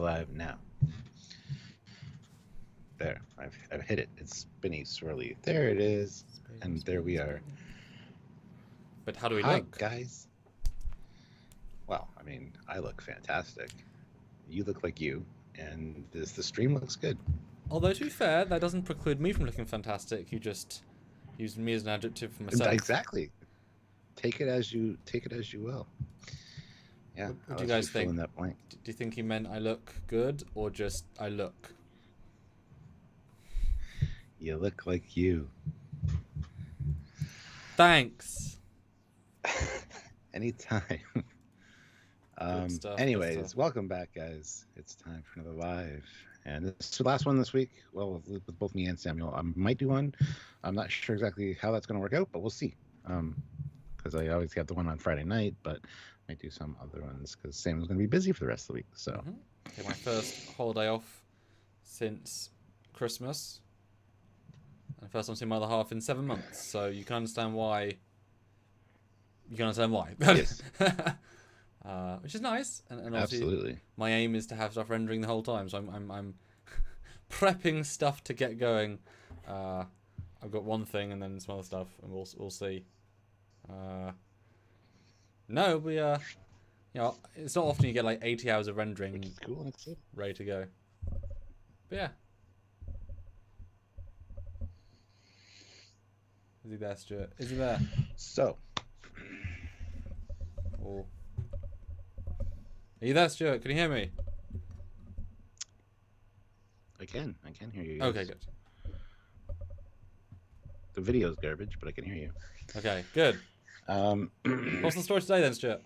live now. There, I've hit it. It's spinny swirly. There it is. And there we are. But how do we Hi, look? guys. Well, I mean, I look fantastic. You look like you, and the stream looks good. Although, to be fair, that doesn't preclude me from looking fantastic. You just used me as an adjective for myself. Exactly. Take it as you will. Yeah. What do you guys think? That blank. Do you think he meant I look good or just I look? You look like you. Thanks. Anytime. Good stuff, anyways, good stuff. Welcome back, guys. It's time for another live. And this is the last one this week. Well, with both me and Samuel. I might do one. I'm not sure exactly how that's going to work out, but we'll see. Because I always have the one on Friday night, but I might do some other ones because Samuel's going to be busy for the rest of the week. So, Okay, my first holiday off since Christmas. And first time seeing my other half in 7 months. So you can understand why. Yes. Which is nice, and Absolutely. My aim is to have stuff rendering the whole time, so I'm prepping stuff to get going. I've got one thing and then some other stuff, and we'll see. No, we it's not often you get like 80 hours of rendering, Which is cool and exciting. ready to go. But yeah. Is he there, Stuart? Is he there? So. Or... Are you there, Stuart? Can you hear me? I can hear you. Okay, good. The video's garbage, but I can hear you. Okay, good. What's the story today then, Stuart?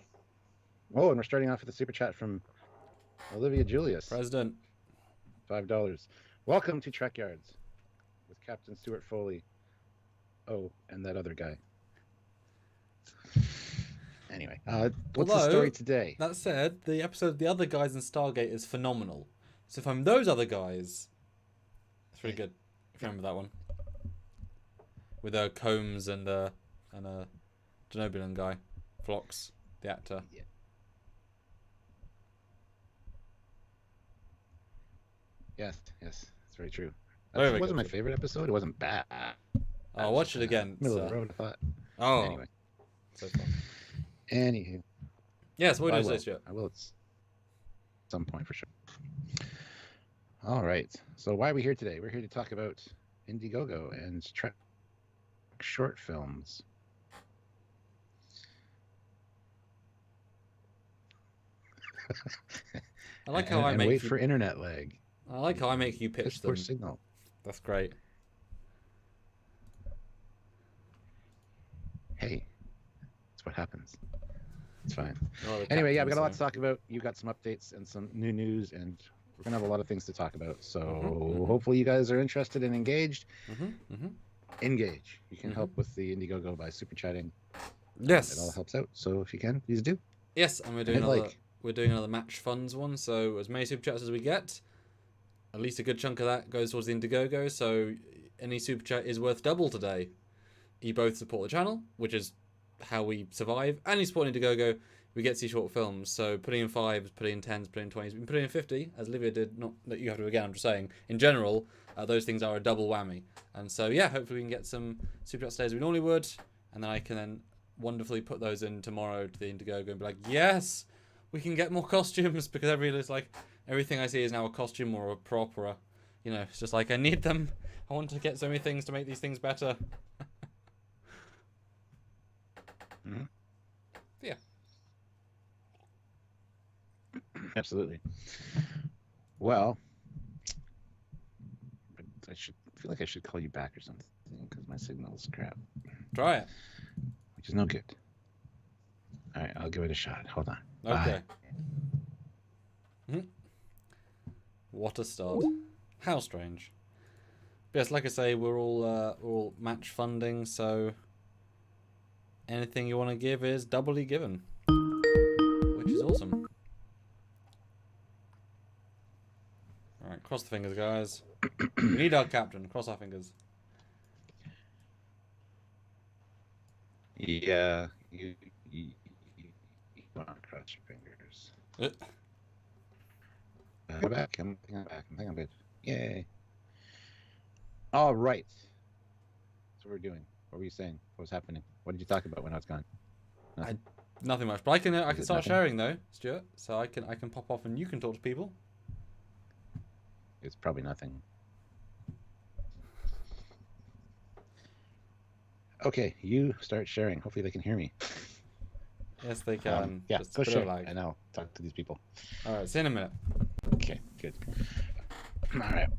Oh, and we're starting off with a super chat from Olivia Julius. President. $5. Welcome to Trekyards with Captain Stuart Foley. Oh, and that other guy. Anyway, what's the story today? That said, the episode of the other guys in Stargate is phenomenal. So if I'm those other guys, it's really good. If you remember that one. With Combs and a Denobulan guy. Phlox, the actor. Yeah. Yes, it's very true. It wasn't my favorite episode. It wasn't bad. I'll watch it again. Middle of the road, I thought. Oh. Anyway. So fun. Anywho. Yes, what do you say, Stuart? I will at some point for sure. All right. So why are we here today? We're here to talk about Indiegogo and Trek short films. I like how I make wait for internet lag. I like how I make you pitch them. Poor signal. That's great. Hey, that's what happens. It's fine. Anyway, yeah, we got a lot to talk about. You got some updates and some new news, and we're gonna have a lot of things to talk about. So hopefully you guys are interested and engaged. Engage. You can help with the Indiegogo by super chatting. Yes, it all helps out. So if you can, please do. Yes, and we're doing another match funds one. So as many super chats as we get, at least a good chunk of that goes towards the Indiegogo. So any super chat is worth double today. You both support the channel, which is how we survive, and you support Indiegogo, we get to see short films. So putting in 5s, putting in 10s, putting in 20s, we can put in 50, as Olivia did. Not that you have to again, I'm just saying, in general, those things are a double whammy. And so, yeah, hopefully we can get some super chats today as we normally would, and then I can then wonderfully put those in tomorrow to the Indiegogo and be like, yes, we can get more costumes, because everything I see is now a costume or a prop or a, it's just like, I need them. I want to get so many things to make these things better. Yeah. Absolutely. Well, I feel like I should call you back or something because my signal's crap. Try it. Which is no good. All right, I'll give it a shot. Hold on. Okay. What a start. How strange. But yes, like I say, we're all match funding, so anything you want to give is doubly given, which is awesome. All right, cross the fingers, guys. We need our captain. Cross our fingers. Yeah, you want to cross your fingers. I'm back. I think I'm good. Yay. All right. That's what we're doing. What were you saying? What was happening? What did you talk about when I was gone? Nothing much, but I can start nothing? sharing though, Stuart. So I can pop off and you can talk to people. It's probably nothing. Okay, you start sharing. Hopefully they can hear me. Yes, they can. Yeah, Just go share, lag. and I'll talk to these people. All right, see you in a minute. Okay, good. All right.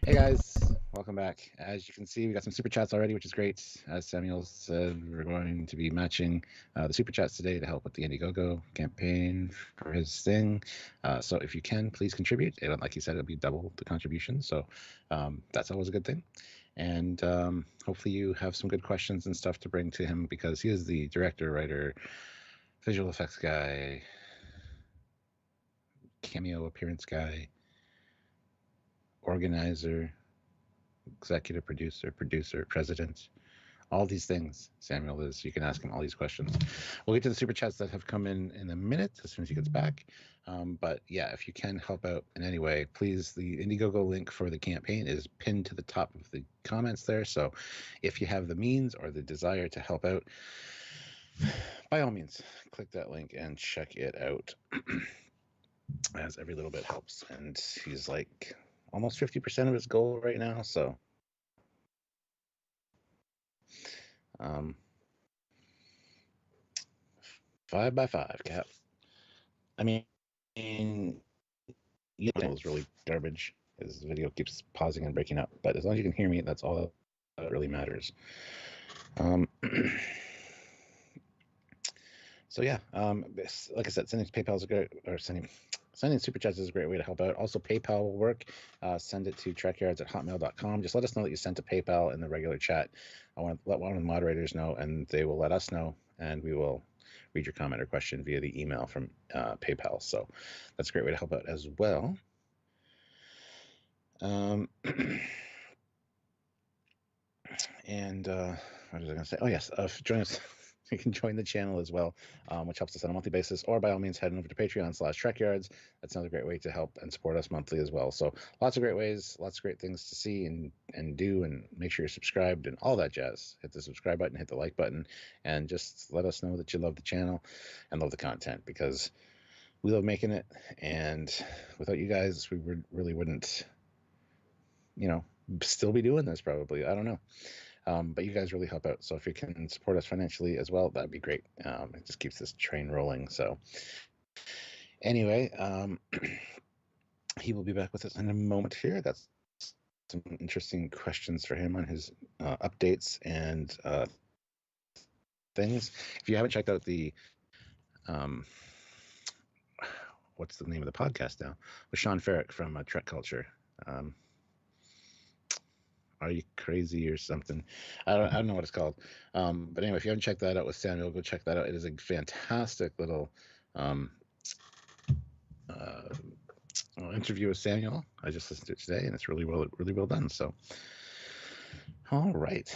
Hey guys, welcome back. As you can see, we got some super chats already, which is great. As Samuel said, we're going to be matching the super chats today to help with the Indiegogo campaign for his thing. So if you can, please contribute. Like he said, it'll be double the contribution. So that's always a good thing. And hopefully you have some good questions and stuff to bring to him, because he is the director, writer, visual effects guy, cameo appearance guy, organizer, executive producer, president, all these things. Samuel is. You can ask him all these questions. We'll get to the super chats that have come in a minute as soon as he gets back. But yeah, if you can help out in any way, please. The Indiegogo link for the campaign is pinned to the top of the comments there. So if you have the means or the desire to help out, by all means, click that link and check it out. As every little bit helps. And he's like almost 50% of his goal right now. So 5 by 5 cap. I mean, you know, it was really garbage. His video keeps pausing and breaking up, but as long as you can hear me, that's all that really matters. So yeah, like I said, sending PayPal is a great, or sending super chats is a great way to help out. Also, PayPal will work. Send it to trekyards@hotmail.com. Just let us know that you sent to PayPal in the regular chat. I want to let one of the moderators know, and they will let us know, and we will read your comment or question via the email from PayPal. So that's a great way to help out as well. And what was I going to say? Oh yes, join us. You can join the channel as well, which helps us on a monthly basis, or by all means head over to Patreon/Trekyards. That's another great way to help and support us monthly as well. So lots of great ways, lots of great things to see and do, and make sure you're subscribed and all that jazz. Hit the subscribe button, hit the like button, and just let us know that you love the channel and love the content, because we love making it, and without you guys, we really wouldn't, still be doing this probably. I don't know. But you guys really help out. So if you can support us financially as well, that'd be great. It just keeps this train rolling. So anyway, he will be back with us in a moment here. That's some interesting questions for him on his updates and things. If you haven't checked out the what's the name of the podcast now, with Sean Ferrick from Trek Culture. Are you crazy or something? I don't know what it's called. But anyway, if you haven't checked that out with Samuel, go check that out. It is a fantastic little interview with Samuel. I just listened to it today, and it's really well done. So, all right.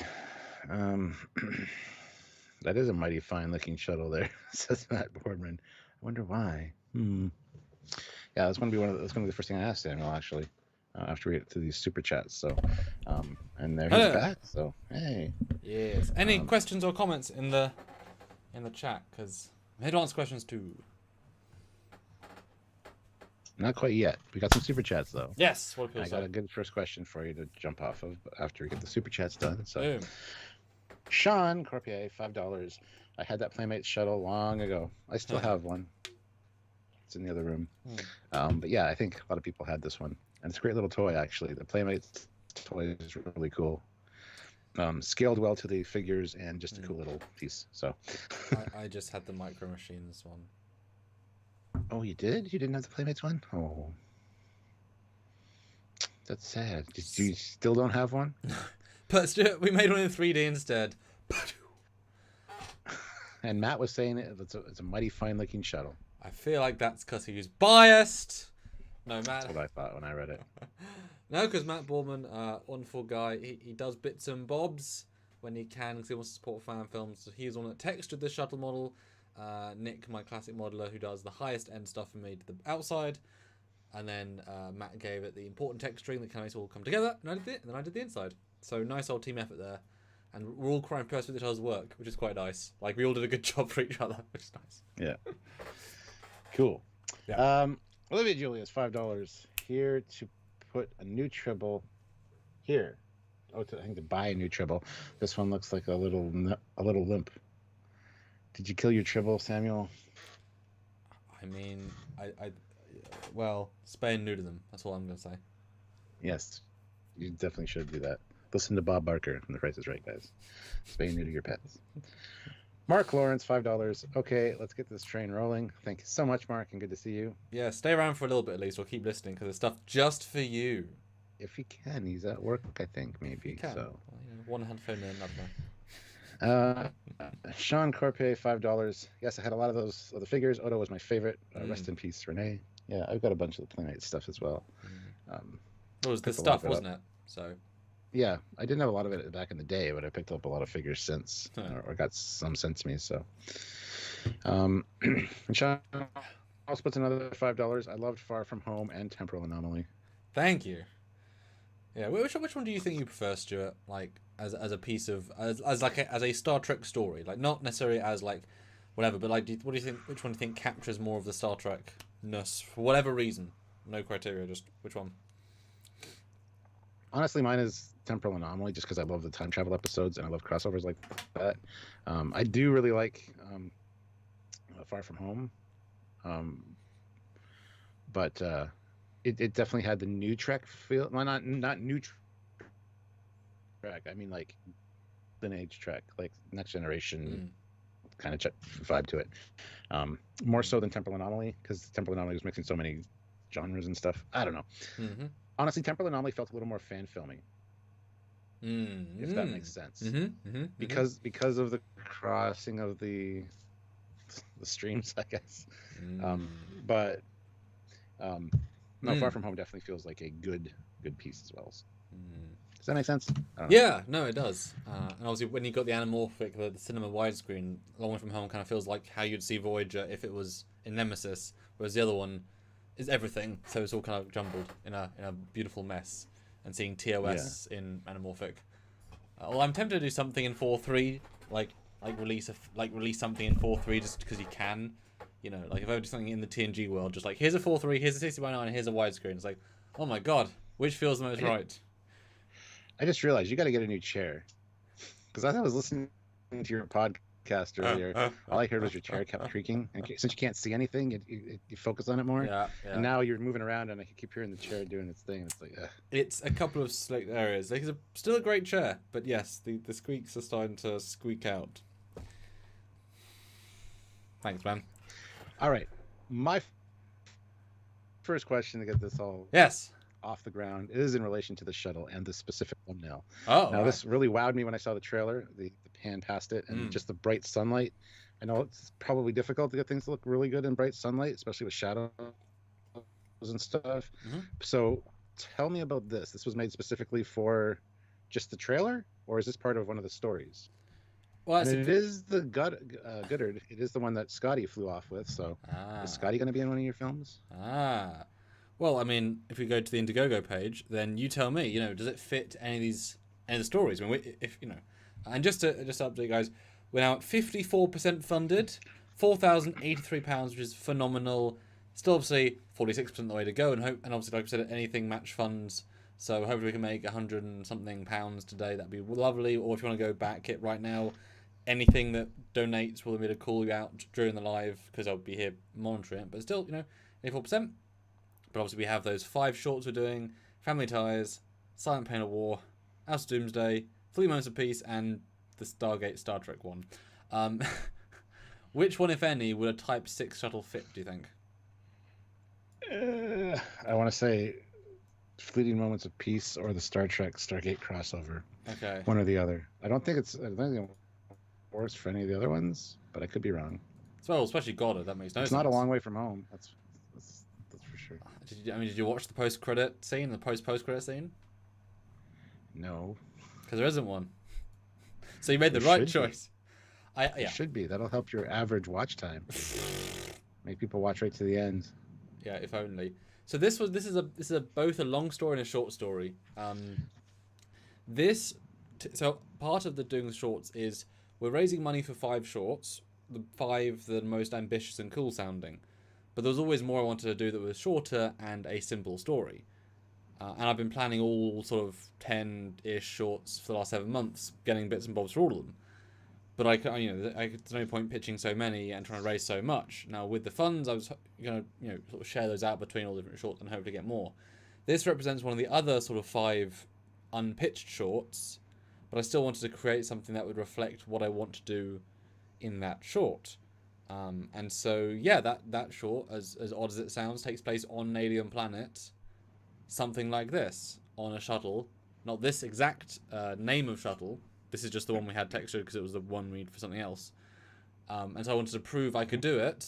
That is a mighty fine-looking shuttle there, says Matt Boardman. I wonder why. Yeah, that's going to be the first thing I ask Samuel, actually. After we get to these super chats. So and there he's back. So hey, yes, any questions or comments in the chat, because I'm here to answer questions too. Not quite yet. We got some super chats though. Yes, I got a good first question for you to jump off of after we get the super chats done. So boom. Sean Corpier, $5. I had that Playmates shuttle long ago. I still have one. It's in the other room. But yeah, I think a lot of people had this one. And it's a great little toy, actually. The Playmates toy is really cool. Scaled well to the figures, and just a cool little piece. So I just had the Micro Machines one. Oh, you did? You didn't have the Playmates one? Oh. That's sad. You still don't have one? But we made one in 3D instead. And Matt was saying it's a mighty fine-looking shuttle. I feel like that's because he was biased. No, Matt. That's what I thought when I read it. No, because Matt Borman, wonderful guy, he does bits and bobs when he can, because he wants to support fan films. So he's the one that textured the shuttle model. Nick, my classic modeler, who does the highest end stuff and made the outside. and then Matt gave it the important text string that can make it all come together, and then I did the inside. So nice old team effort there, and we're all quite impressed with each other's work, which is quite nice. Like, we all did a good job for each other, which is nice. Yeah. Cool. Yeah. Olivia Julius, $5 here to put a new tribble here. I think to buy a new tribble. This one looks like a little limp. Did you kill your tribble, Samuel? I mean, well, spay and neuter them. That's all I'm gonna say. Yes, you definitely should do that. Listen to Bob Barker from The Price is Right, guys. Spay and neuter your pets. Mark Lawrence, $5. Okay, let's get this train rolling. Thank you so much, Mark, and good to see you. Yeah, stay around for a little bit at least, or keep listening, because there's stuff just for you. If he can, he's at work, I think, maybe. So well, one hand phone in, another. Sean Corpay, $5. Yes, I had a lot of those other figures. Odo was my favorite. Rest in peace, Renee. Yeah, I've got a bunch of the Playmate stuff as well. It was the stuff, wasn't it? So. Yeah, I didn't have a lot of it back in the day, but I picked up a lot of figures since, or got some sent to me. So, and Sean also puts another $5. I loved Far From Home and Temporal Anomaly. Thank you. Yeah, which one do you think you prefer, Stuart? Like as a piece of as a Star Trek story, like not necessarily as like whatever, but like what do you think? Which one do you think captures more of the Star Trek-ness for whatever reason? No criteria, just which one? Honestly, mine is Temporal Anomaly, just because I love the time travel episodes and I love crossovers like that. I do really like Far From Home, but it definitely had the new Trek feel. Well, not new Trek. I mean, like Lineage Trek, like Next Generation kind of vibe to it. More so than Temporal Anomaly, because Temporal Anomaly was mixing so many genres and stuff. I don't know. Honestly, Temporal Anomaly felt a little more fan filmy. If that makes sense. Because of the crossing of the streams, I guess. No, Far From Home definitely feels like a good piece as well. Does that make sense? Yeah, no, it does. And obviously, when you got the anamorphic, the cinema widescreen, Long Way From Home kind of feels like how you'd see Voyager if it was in Nemesis, whereas the other one is everything, so it's all kind of jumbled in a beautiful mess. And seeing TOS in anamorphic. Well, I'm tempted to do something in 4.3, like release something in 4.3 just because you can. You know, like if I do something in the TNG world, just like here's a 4.3, here's a 60x9, here's a widescreen. It's like, oh my god, which feels the most right? I just realized you got to get a new chair, because I was listening to your podcast earlier. All I heard was your chair kept creaking, and since you can't see anything, you focus on it more. Yeah. And now you're moving around, and I keep hearing the chair doing its thing. It's like, it's a couple of slick areas. Like, it's still a great chair, but yes, the squeaks are starting to squeak out. Thanks, man. All right, my first question to get this all off the ground is in relation to the shuttle and the specific thumbnail. This really wowed me when I saw the trailer, the pan past it, and just the bright sunlight. I know it's probably difficult to get things to look really good in bright sunlight, especially with shadows and stuff. So tell me about this. This was made specifically for just the trailer, or is this part of one of the stories? Well, it is the Goddard. It is the one that Scotty flew off with. So is Scotty going to be in one of your films? Well, I mean, if we go to the Indiegogo page, then you tell me. You know, does it fit any of the stories? I mean, if you know, and just to update, guys, we're now at 54% funded, £4,083, which is phenomenal. Still, obviously, 46% the way to go, and obviously, like I said, anything match funds. So hopefully we can make £100 and something today. That'd be lovely. Or if you want to go back it right now, anything that donates will be to call you out during the live, because I'll be here monitoring it. But still, you know, 84%. But obviously we have those 5 shorts we're doing: Family Ties, Silent Pain of War, House of Doomsday, 3 Moments of Peace, and the Stargate Star Trek one. Which one, if any, would a Type 6 shuttle fit, do you think? I want to say Fleeting Moments of Peace or the Star Trek Stargate crossover. Okay. One or the other. I don't think it works for any of the other ones, but I could be wrong. Well, especially Goddard, that makes no sense. It's not a long way from home. That's for sure. Did you watch the post-credit scene, the post-credit scene? No. Because there isn't one. So you made the right choice. It should be. That'll help your average watch time. Make people watch right to the end. Yeah, if only. So this is a both a long story and a short story. So part of the doing the shorts is we're raising money for 5 shorts, the 5 that are most ambitious and cool sounding. But there was always more I wanted to do that was shorter and a simple story. And I've been planning all sort of 10-ish shorts for the last 7 months, getting bits and bobs for all of them. But there's no point pitching so many and trying to raise so much. Now with the funds, I was going to sort of share those out between all the different shorts and hope to get more. This represents one of the other sort of 5 unpitched shorts, but I still wanted to create something that would reflect what I want to do in that short. And so yeah, that short, as odd as it sounds, takes place on an alien planet, something like this, on a shuttle. Not this exact name of shuttle. This is just the one we had textured because it was the one we need for something else. And so I wanted to prove I could do it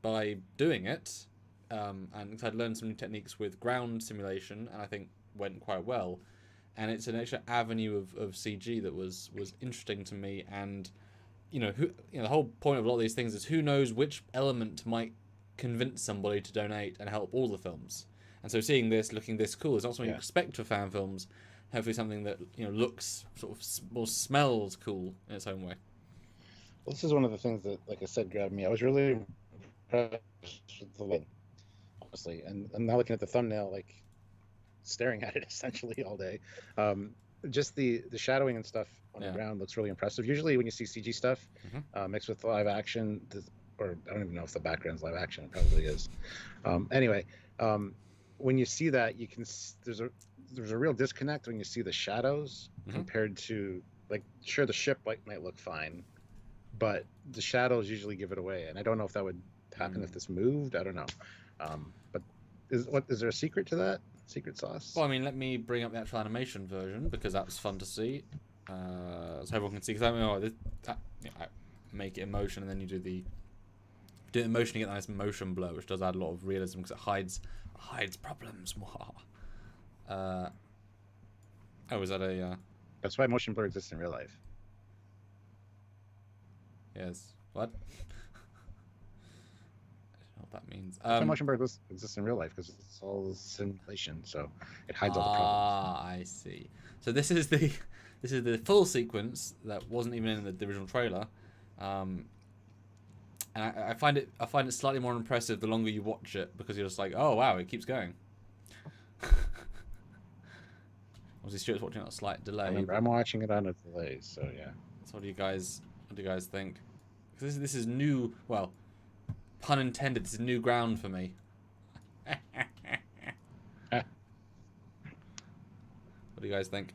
by doing it. And I'd learned some new techniques with ground simulation, and I think went quite well. And it's an extra avenue of CG that was interesting to me. And the whole point of a lot of these things is who knows which element might convince somebody to donate and help all the films. And so seeing this, looking this cool, is not something you expect for fan films. Hopefully something that looks sort of or smells cool in its own way. Well, this is one of the things that, like I said, grabbed me. I was really impressed with the light, honestly. And now looking at the thumbnail, like staring at it essentially all day. Just the shadowing and stuff on the ground looks really impressive. Usually when you see CG stuff mixed with live action, or I don't even know if the background's live action, it probably is. When you see that, you can there's a real disconnect when you see the shadows compared to, like, sure, the ship might look fine, but the shadows usually give it away. And I don't know if that would happen if this moved. I don't know. But is there a secret to that? Secret sauce? Well, I mean, let me bring up the actual animation version because that's fun to see. So everyone can see. Because I make it in motion, and then you do the motion, you get that nice motion blur, which does add a lot of realism because it hides problems. Is that a? That's why motion blur exists in real life. Yes. What? I don't know what that means. That's why motion blur exists in real life, because it's all simulation, so it hides all the problems. I see. So this is the full sequence that wasn't even in the original trailer. And I find it slightly more impressive the longer you watch it, because you're just like, oh wow, it keeps going. Obviously, Stuart's watching on a slight delay. I'm watching it on a delay, so yeah. So what do you guys think? Because this is new. Well, pun intended. This is new ground for me. What do you guys think?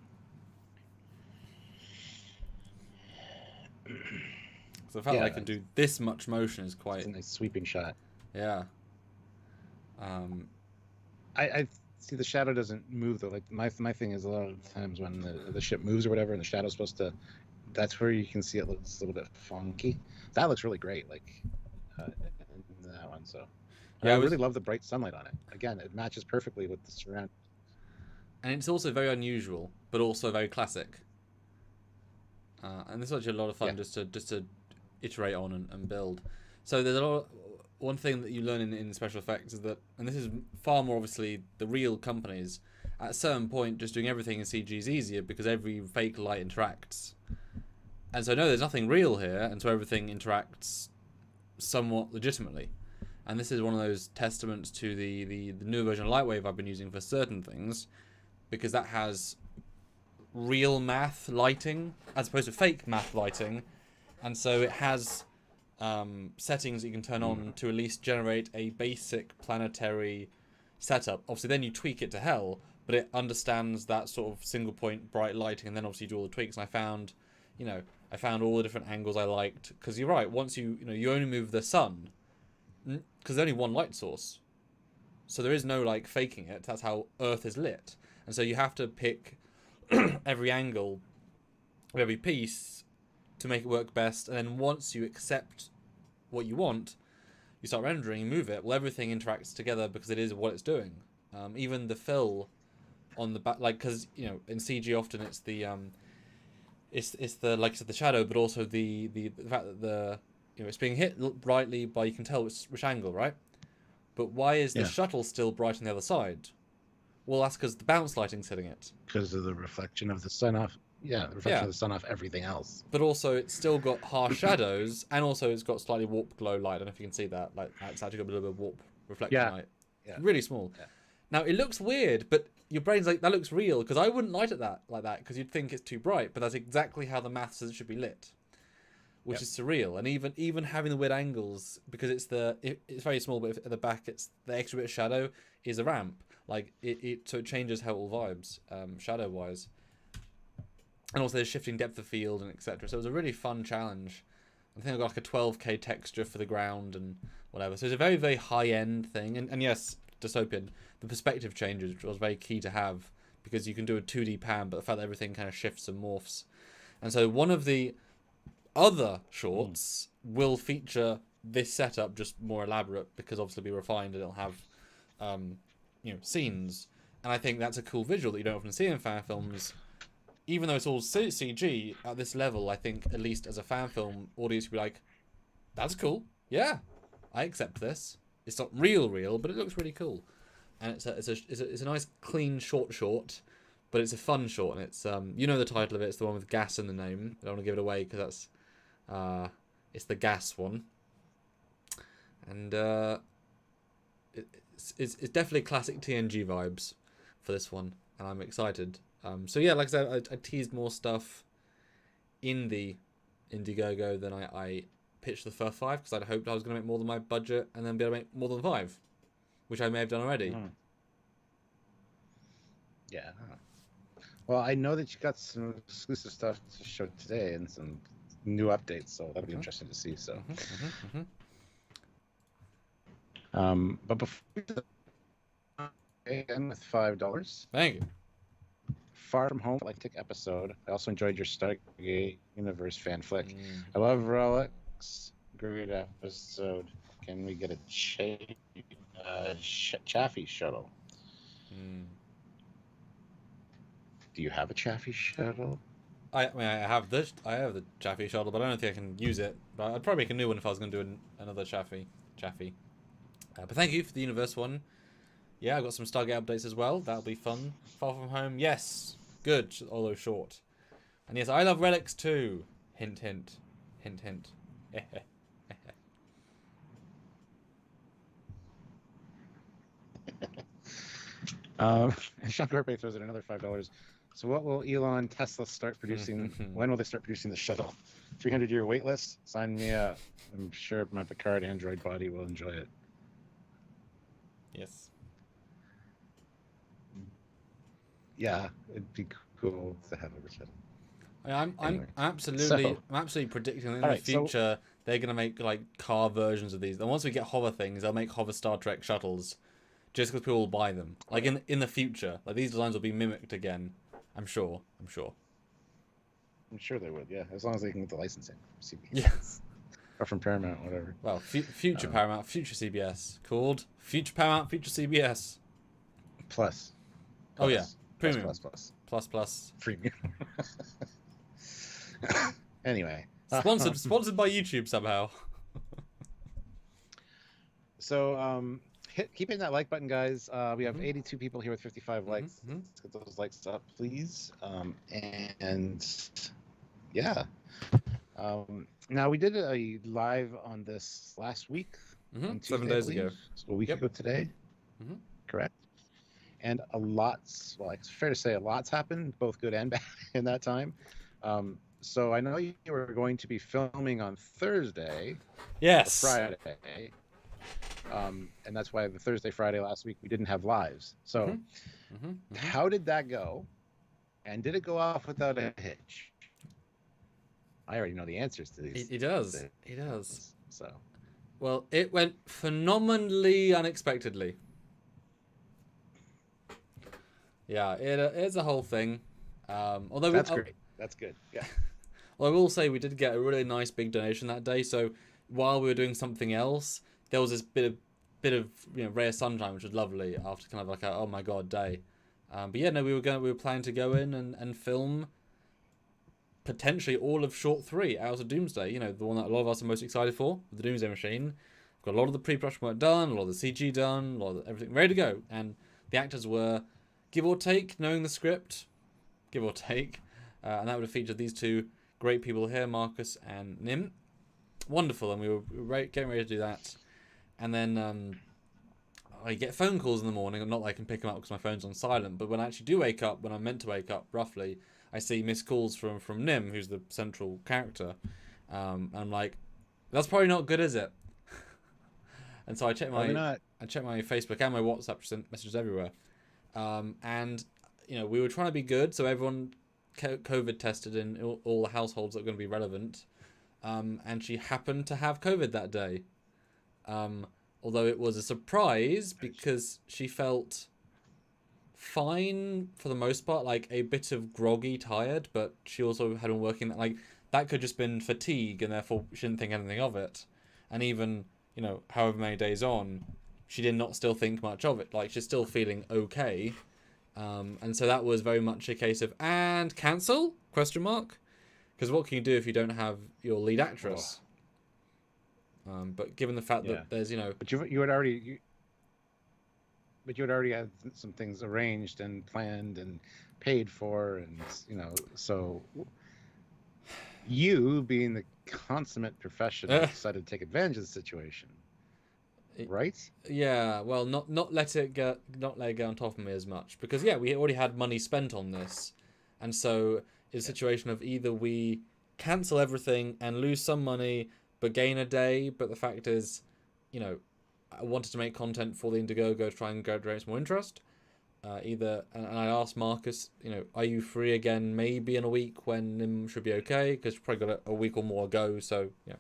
So the fact that I can do this much motion is quite... It's a nice sweeping shot. Yeah. I see the shadow doesn't move, though. Like, my thing is a lot of times when the ship moves or whatever, and the shadow's supposed to... That's where you can see it looks a little bit funky. That looks really great, like, in that one, so... Yeah, I really love the bright sunlight on it. Again, it matches perfectly with the surround. And it's also very unusual, but also very classic. And this is actually a lot of fun just to iterate on and build. So there's one thing that you learn in special effects is that, and this is far more obviously the real companies, at a certain point just doing everything in CG is easier because every fake light interacts. And so no, there's nothing real here, and so everything interacts somewhat legitimately. And this is one of those testaments to the new version of Lightwave I've been using for certain things, because that has real math lighting as opposed to fake math lighting, and so it has settings that you can turn on to at least generate a basic planetary setup. Obviously then you tweak it to hell, but it understands that sort of single point bright lighting, and then obviously you do all the tweaks. And I found all the different angles I liked, because you're right, once you only move the sun, because there's only one light source, so there is no like faking it. That's how Earth is lit, and so you have to pick every angle of every piece to make it work best. And then once you accept what you want, you start rendering, you move it. Well, everything interacts together because it is what it's doing. Even the fill on the back, like, because in CG often it's the it's the, like I said, the shadow, but also the fact that it's being hit brightly by, you can tell which angle, right? But why is the shuttle still bright on the other side? Well, that's because the bounce lighting's hitting it. Because of the reflection of the sun off. Yeah, the reflection of the sun off everything else. But also, it's still got harsh shadows, and also it's got slightly warp glow light. I don't know if you can see that. Like, it's actually got a little bit of warp reflection light. Yeah. Really small. Yeah. Now, it looks weird, but your brain's like, that looks real, because I wouldn't light it like that, because you'd think it's too bright, but that's exactly how the math says it should be lit, which is surreal. And even having the weird angles, because it's very small, but at the back, it's the extra bit of shadow is a ramp. Like, so it changes how it all vibes, shadow-wise. And also there's shifting depth of field and etc. So it was a really fun challenge. I think I got like a 12K texture for the ground and whatever. So it's a very, very high-end thing. And yes, dystopian. The perspective changes, which was very key to have, because you can do a 2D pan, but the fact that everything kind of shifts and morphs. And so one of the other shorts will feature this setup, just more elaborate, because obviously it'll be refined and it'll have, scenes. And I think that's a cool visual that you don't often see in fan films. Even though it's all CG at this level, I think at least as a fan film audience would be like, "That's cool. Yeah, I accept this. It's not real, but it looks really cool." And it's a nice clean short, but it's a fun short, and it's the title of it. It's the one with gas in the name. I don't want to give it away because that's it's the gas one, and it's definitely classic TNG vibes for this one, and I'm excited. So yeah, like I said, I teased more stuff in the Indiegogo than I pitched the first 5, because I'd hoped I was going to make more than my budget and then be able to make more than 5, which I may have done already. Yeah. Well, I know that you got some exclusive stuff to show today and some new updates, so that'll be interesting to see. So, but before again with $5. Thank you. Far From Home Galactic episode. I also enjoyed your Stargate Universe fan flick. I love Relics. Great episode. Can we get a Chaffee Shuttle? Do you have a Chaffee Shuttle? I have the Chaffee Shuttle, but I don't think I can use it. But I'd probably make a new one if I was going to do another Chaffee. But thank you for the Universe one. Yeah, I've got some Stargate updates as well. That'll be fun. Far From Home, yes. Good, although short. And yes, I love Relics too. Hint, hint. Hint, hint. Sean Corpay throws in another $5. So what will Elon Tesla start producing? When will they start producing the shuttle? 300-year wait list? Sign me up. I'm sure my Picard android body will enjoy it. Yes. Yeah, it'd be cool to have a shuttle. I'm absolutely predicting that in the future they're gonna make like car versions of these. And once we get hover things, they'll make hover Star Trek shuttles, just because people will buy them. Like in the future, like these designs will be mimicked again. I'm sure. I'm sure they would. Yeah, as long as they can get the licensing. CBS. Yes. Or from Paramount, whatever. Well, future Paramount, future CBS, called Future Paramount, future CBS. Plus. Oh yeah. Premium. Plus. Premium. Anyway. Sponsored by YouTube somehow. So, keep hitting that like button, guys. We have 82 people here with 55 likes. Let's get those likes up, please. And yeah. Now, we did a live on this last week. On Tuesday, 7 days ago. So a week ago today. Correct. And it's fair to say a lot's happened, both good and bad, in that time. So I know you were going to be filming on Thursday. Yes. Friday. And that's why the Thursday, Friday last week, we didn't have lives. So how did that go? And did it go off without a hitch? I already know the answers to these. He does. He does. So. Well, it went phenomenally unexpectedly. Yeah, it's a whole thing. Although that's great. That's good. Yeah. Well, I will say we did get a really nice big donation that day. So while we were doing something else, there was this bit of ray of sunshine, which was lovely after kind of like a oh my god day. But yeah, no, we were planning to go in and film potentially all of Short 3, Hours of Doomsday. The one that a lot of us are most excited for, the Doomsday Machine. got a lot of the pre-production work done, a lot of the CG done, a lot of everything ready to go. And the actors were, give or take, knowing the script, give or take. And that would have featured these two great people here, Marcus and Nim. Wonderful, and we were getting ready to do that. And then I get phone calls in the morning. Not that I can pick them up because my phone's on silent, but when I actually do wake up, when I'm meant to wake up, roughly, I see missed calls from Nim, who's the central character. And I'm like, that's probably not good, is it? And so I check my Facebook and my WhatsApp messages everywhere. And we were trying to be good, so everyone COVID tested in all the households that are going to be relevant. And she happened to have COVID that day. Although it was a surprise because she felt fine for the most part, like a bit of groggy, tired, but she also had been working, like, that could just been fatigue, and therefore she didn't think anything of it. And even, however many days on, she did not still think much of it. Like, she's still feeling okay. And so that was very much a case of, and cancel? ? Because what can you do if you don't have your lead actress? But given the fact that there's, But you had already had some things arranged and planned and paid for, and so you, being the consummate professional, decided to take advantage of the situation, right? Yeah. Well, not let it go on top of me as much, because we already had money spent on this, and so it's a situation of either we cancel everything and lose some money but gain a day. But the fact is, I wanted to make content for the Indiegogo to try and generate some more interest. And I asked Marcus, are you free again maybe in a week when Nim should be okay? Because we've probably got a week or more ago. So, And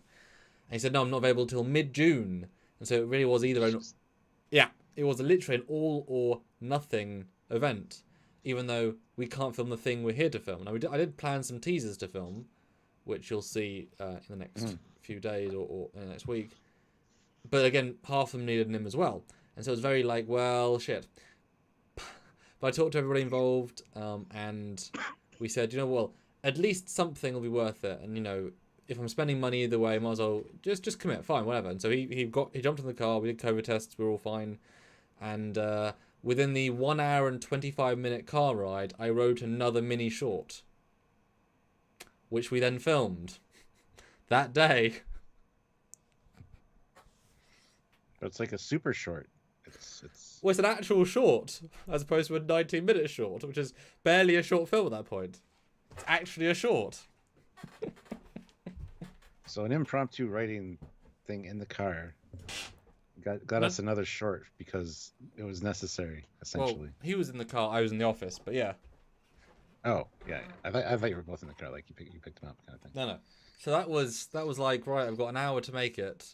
he said, no, I'm not available till mid-June. And so it really was it was literally an all or nothing event, even though we can't film the thing we're here to film. Now, I did plan some teasers to film, which you'll see in the next few days or in the next week. But again, half of them needed Nim as well. And so it was very like, well, shit. But I talked to everybody involved, and we said, at least something will be worth it. And, if I'm spending money either way, I might as well just commit, fine, whatever. And so he jumped in the car, we did COVID tests, we were all fine. And within the 1 hour and 25-minute car ride, I wrote another mini short, which we then filmed that day. But it's like a super short. Well, it's an actual short, as opposed to a 19-minute short, which is barely a short film at that point. It's actually a short. So an impromptu writing thing in the car got us another short because it was necessary, essentially. Well, he was in the car, I was in the office, but yeah. Oh, yeah. I thought you were both in the car, like you picked them up kind of thing. No. So that was like, right, I've got an hour to make it.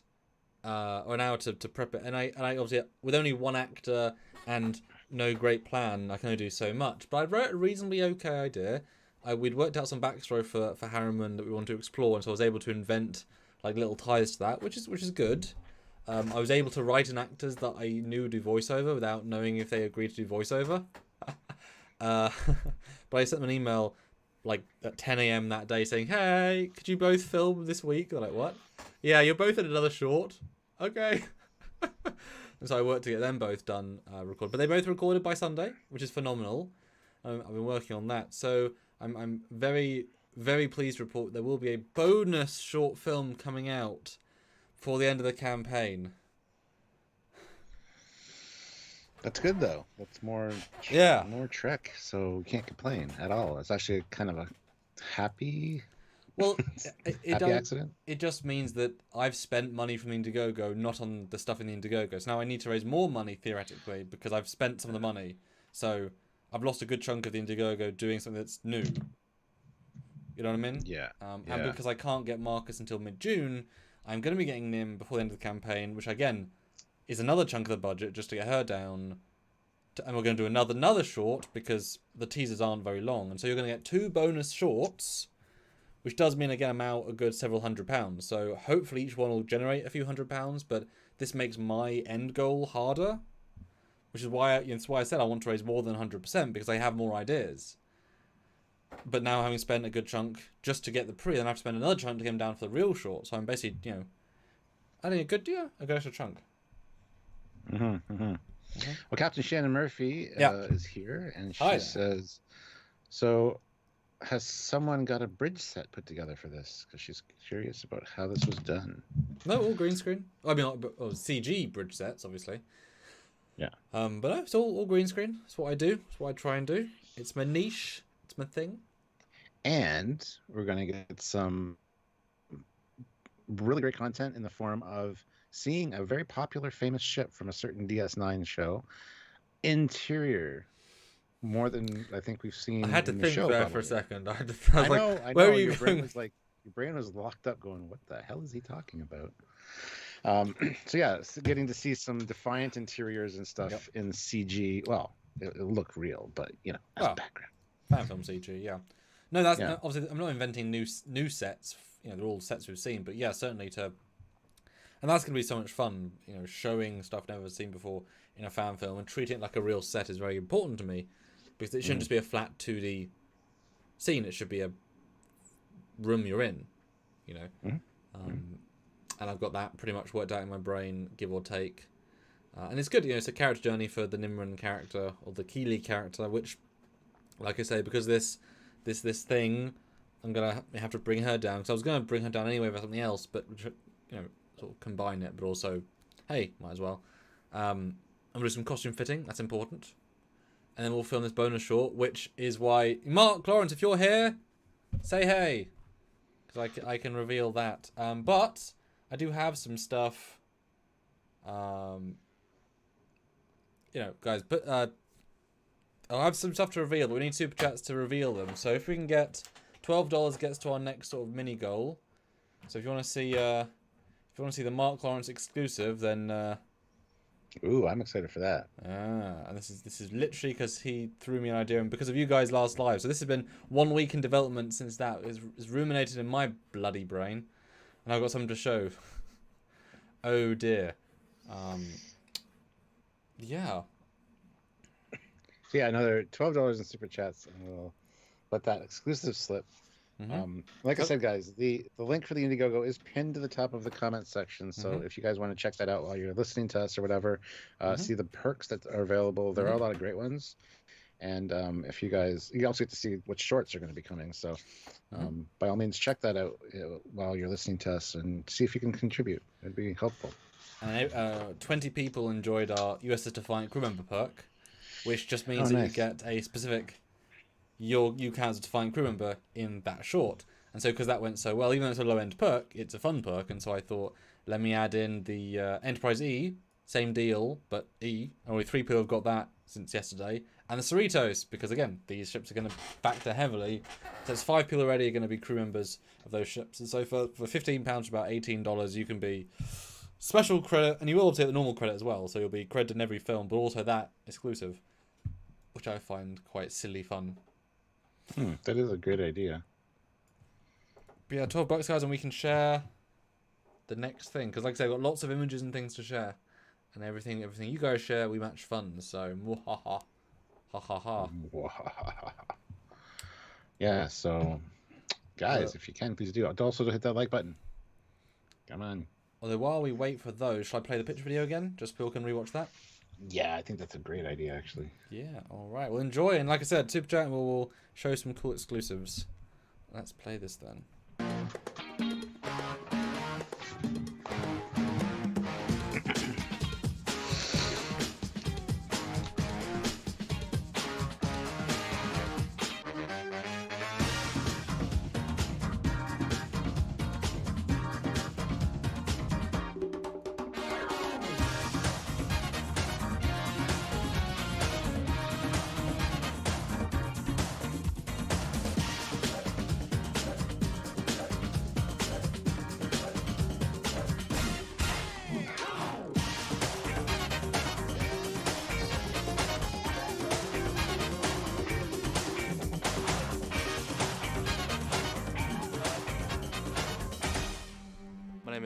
Or an hour to prep it, and I obviously, with only one actor and no great plan, I can only do so much. But I wrote a reasonably okay idea. We'd worked out some backstory for Harriman that we wanted to explore, and so I was able to invent like little ties to that, which is good. I was able to write in actors that I knew would do voiceover without knowing if they agreed to do voiceover. But I sent them an email like at 10 a.m. that day saying, "Hey, could you both film this week?" They're like, "What?" "Yeah, you're both in another short." Okay. And so I worked to get them both done, recorded. But they both recorded by Sunday, which is phenomenal. I've been working on that. So I'm very, very pleased to report there will be a bonus short film coming out before the end of the campaign. That's good, though. That's more Trek, so we can't complain at all. It's actually kind of a happy... Well, happy accident. It just means that I've spent money from the Indiegogo, not on the stuff in the Indiegogo. So now I need to raise more money, theoretically, because I've spent some of the money. So I've lost a good chunk of the Indiegogo doing something that's new. You know what I mean? Yeah. And because I can't get Marcus until mid-June, I'm going to be getting Nim before the end of the campaign, which, again, is another chunk of the budget just to get her down. And we're going to do another short, because the teasers aren't very long. And so you're going to get 2 bonus shorts, which does mean, again, I'm out a good several £100s. So hopefully each one will generate a few £100s, but this makes my end goal harder, which is why I said I want to raise more than 100%, because I have more ideas. But now, having spent a good chunk just to get the pre, then I have to spend another chunk to get them down for the real short. So I'm basically, Adding a good deal, a extra chunk. Well, Captain Shannon Murphy is here, and she says, so has someone got a bridge set put together for this? Because she's curious about how this was done. No, all green screen. I mean, CG bridge sets, obviously. Yeah. But no, it's all green screen. That's what I do. That's what I try and do. It's my niche. It's my thing. And we're going to get some really great content in the form of seeing a very popular, famous ship from a certain DS9 show. Interior. More than I think we've seen. I had to in think the show, there probably. for a second. I know. Where are you your going? Your brain was locked up, going, "What the hell is he talking about?" So yeah, getting to see some Defiant interiors and stuff in CG. Well, it'll look real, but as background. Fan film CG, yeah. No, that's obviously. I'm not inventing new sets. They're all sets we've seen, but yeah, certainly to. And that's going to be so much fun. Showing stuff never seen before in a fan film and treating it like a real set is very important to me. Because it shouldn't just be a flat 2D scene. It should be a room you're in, And I've got that pretty much worked out in my brain, give or take. And it's good, it's a character journey for the Nimran character, or the Keeley character, which, like I say, because this thing, I'm going to have to bring her down. Because I was going to bring her down anyway for something else, but, sort of combine it. But also, hey, might as well. I'm going to do some costume fitting. That's important. And then we'll film this bonus short, which is why... Mark, Lawrence, if you're here, say hey. Because I can reveal that. But I do have some stuff... guys, but I'll have some stuff to reveal, but we need Super Chats to reveal them. So if we can get... $12 gets to our next sort of mini goal. So if you want to see... the Mark Lawrence exclusive, then... Ooh, I'm excited for that. And this is literally because he threw me an idea, and because of you guys last live. So this has been 1 week in development since that is ruminated in my bloody brain, and I've got something to show. Oh dear. Yeah. So yeah, another $12 in super chats, and we'll let that exclusive slip. Like I said, guys, the link for the Indiegogo is pinned to the top of the comments section. So if you guys want to check that out while you're listening to us or whatever, see the perks that are available. There are a lot of great ones. And if you also get to see which shorts are going to be coming. So by all means, check that out while you're listening to us and see if you can contribute. It'd be helpful. And 20 people enjoyed our USS Defiant crew member perk, which just means that you get a specific... you count as a Defiant crew member in that short. And so because that went so well, even though it's a low-end perk, it's a fun perk. And so I thought, let me add in the Enterprise E, same deal, but E. Only 3 people have got that since yesterday. And the Cerritos, because again, these ships are going to factor heavily. So there's 5 people already are going to be crew members of those ships. And so for £15, about $18, you can be special credit, and you will take the normal credit as well. So you'll be credited in every film, but also that exclusive, which I find quite silly fun. That is a good idea. But yeah, $12, guys, and we can share the next thing. Because like I said, I've got lots of images and things to share. And everything you guys share, we match funds. So, ha ha ha. Yeah, so, guys, if you can, please do. Also hit that like button. Come on. Although while we wait for those, shall I play the picture video again? Just so people can rewatch that? Yeah, I think that's a great idea, actually. Yeah, all right. Well, enjoy. And like I said, Super Chat will show some cool exclusives. Let's play this then.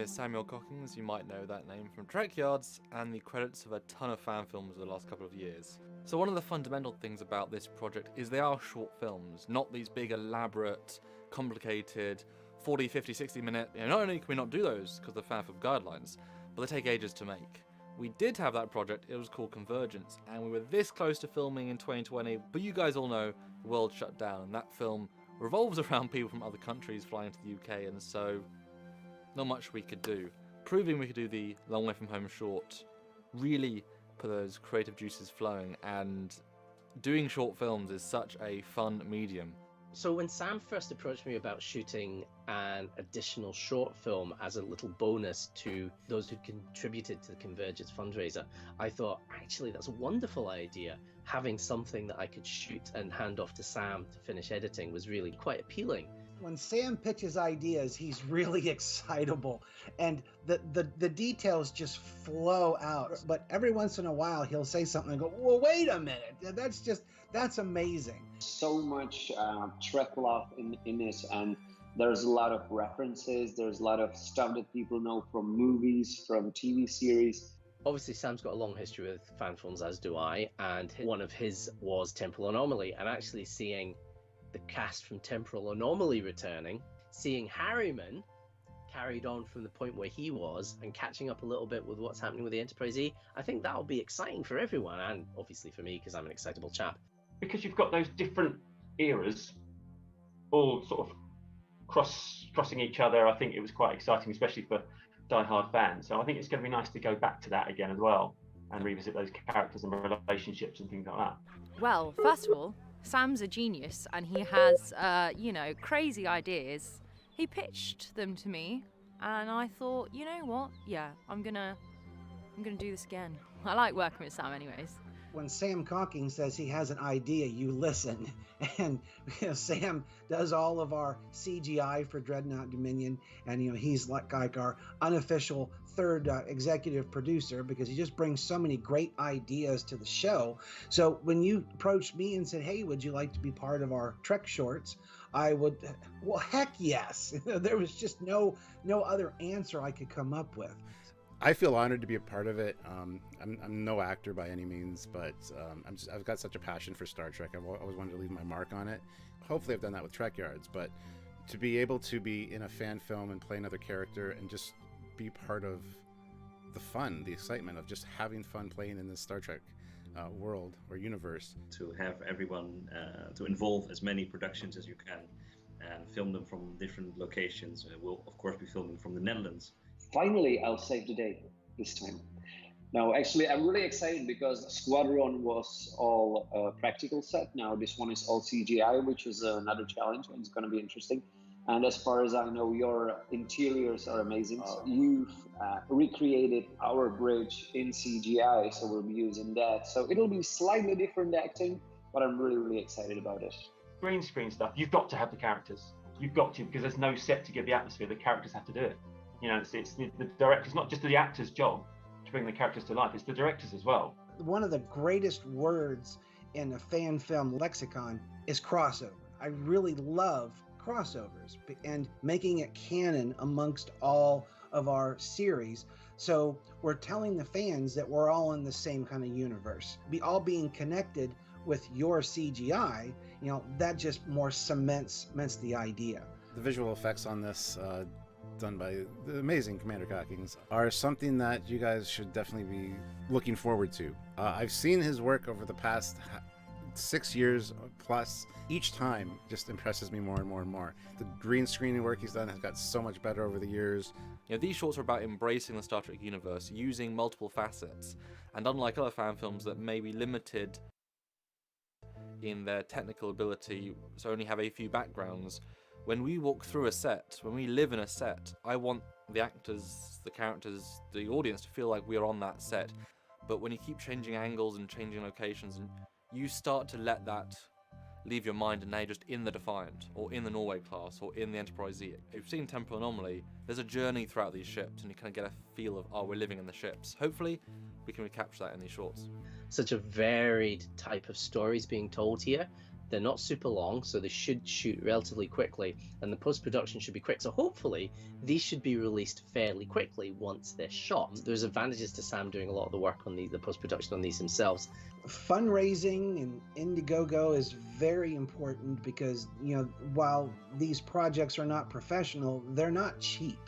Samuel Cockings, you might know that name from Trekyards, and the credits of a ton of fan films of the last couple of years. So one of the fundamental things about this project is they are short films, not these big elaborate, complicated 40, 50, 60 minute. Not only can we not do those because of the FanFilm guidelines, but they take ages to make. We did have that project, it was called Convergence, and we were this close to filming in 2020, but you guys all know the world shut down, and that film revolves around people from other countries flying to the UK, and so not much we could do. Proving we could do the Long Way From Home short really put those creative juices flowing, and doing short films is such a fun medium. So when Sam first approached me about shooting an additional short film as a little bonus to those who contributed to the Convergence fundraiser, I thought, actually, that's a wonderful idea. Having something that I could shoot and hand off to Sam to finish editing was really quite appealing. When Sam pitches ideas, he's really excitable, and the details just flow out. But every once in a while, he'll say something and go, well, wait a minute, that's amazing. So much Trek love in this, and there's a lot of references, there's a lot of stuff that people know from movies, from TV series. Obviously, Sam's got a long history with fan films, as do I, and one of his was Temporal Anomaly, and actually seeing the cast from Temporal Anomaly returning, seeing Harriman carried on from the point where he was and catching up a little bit with what's happening with the Enterprise E, I think that'll be exciting for everyone, and obviously for me because I'm an excitable chap. Because you've got those different eras all sort of crossing each other, I think it was quite exciting, especially for die-hard fans. So I think it's going to be nice to go back to that again as well and revisit those characters and relationships and things like that. Well, first of all, Sam's a genius and he has, crazy ideas. He pitched them to me and I thought, you know what? Yeah, I'm gonna do this again. I like working with Sam anyways. When Sam Conking says he has an idea, you listen. And Sam does all of our CGI for Dreadnought Dominion, and he's like our unofficial third executive producer because he just brings so many great ideas to the show. So when you approached me and said, "Hey, would you like to be part of our Trek shorts?" I would, well, heck yes. There was just no other answer I could come up with. I feel honored to be a part of it. I'm no actor by any means, but I've got such a passion for Star Trek. I've always wanted to leave my mark on it. Hopefully I've done that with Trekyards, but to be able to be in a fan film and play another character and just be part of the fun, the excitement of just having fun playing in this Star Trek world or universe. To have everyone to involve as many productions as you can and film them from different locations. We'll of course be filming from the Netherlands. Finally, I'll save the day this time. Now, actually, I'm really excited because Squadron was all practical set. Now, this one is all CGI, which is another challenge, and it's going to be interesting. And as far as I know, your interiors are amazing. So you've recreated our bridge in CGI, so we'll be using that. So it'll be slightly different acting, but I'm really, really excited about it. Green screen stuff, you've got to have the characters. You've got to, because there's no set to give the atmosphere. The characters have to do it. It's the directors, not just the actor's job to bring the characters to life, it's the directors as well. One of the greatest words in a fan film lexicon is crossover. I really love crossovers and making it canon amongst all of our series. So we're telling the fans that we're all in the same kind of universe. All being connected with your CGI, that just more cements the idea. The visual effects on this done by the amazing Commander Cockings are something that you guys should definitely be looking forward to. I've seen his work over the past 6 years plus. Each time just impresses me more and more and more. The green screening work he's done has got so much better over the years. These shorts are about embracing the Star Trek universe, using multiple facets, and unlike other fan films that may be limited in their technical ability, so only have a few backgrounds, when we walk through a set, when we live in a set, I want the actors, the characters, the audience to feel like we're on that set. But when you keep changing angles and changing locations, you start to let that leave your mind, and now you're just in the Defiant, or in the Norway class, or in the Enterprise E. If you've seen Temporal Anomaly, there's a journey throughout these ships, and you kind of get a feel of, we're living in the ships. Hopefully, we can recapture that in these shorts. Such a varied type of stories being told here They're not super long, so they should shoot relatively quickly, and the post-production should be quick. So hopefully these should be released fairly quickly once they're shot. There's advantages to Sam doing a lot of the work on the post-production on these themselves. Fundraising and Indiegogo is very important because, you know, while these projects are not professional, they're not cheap.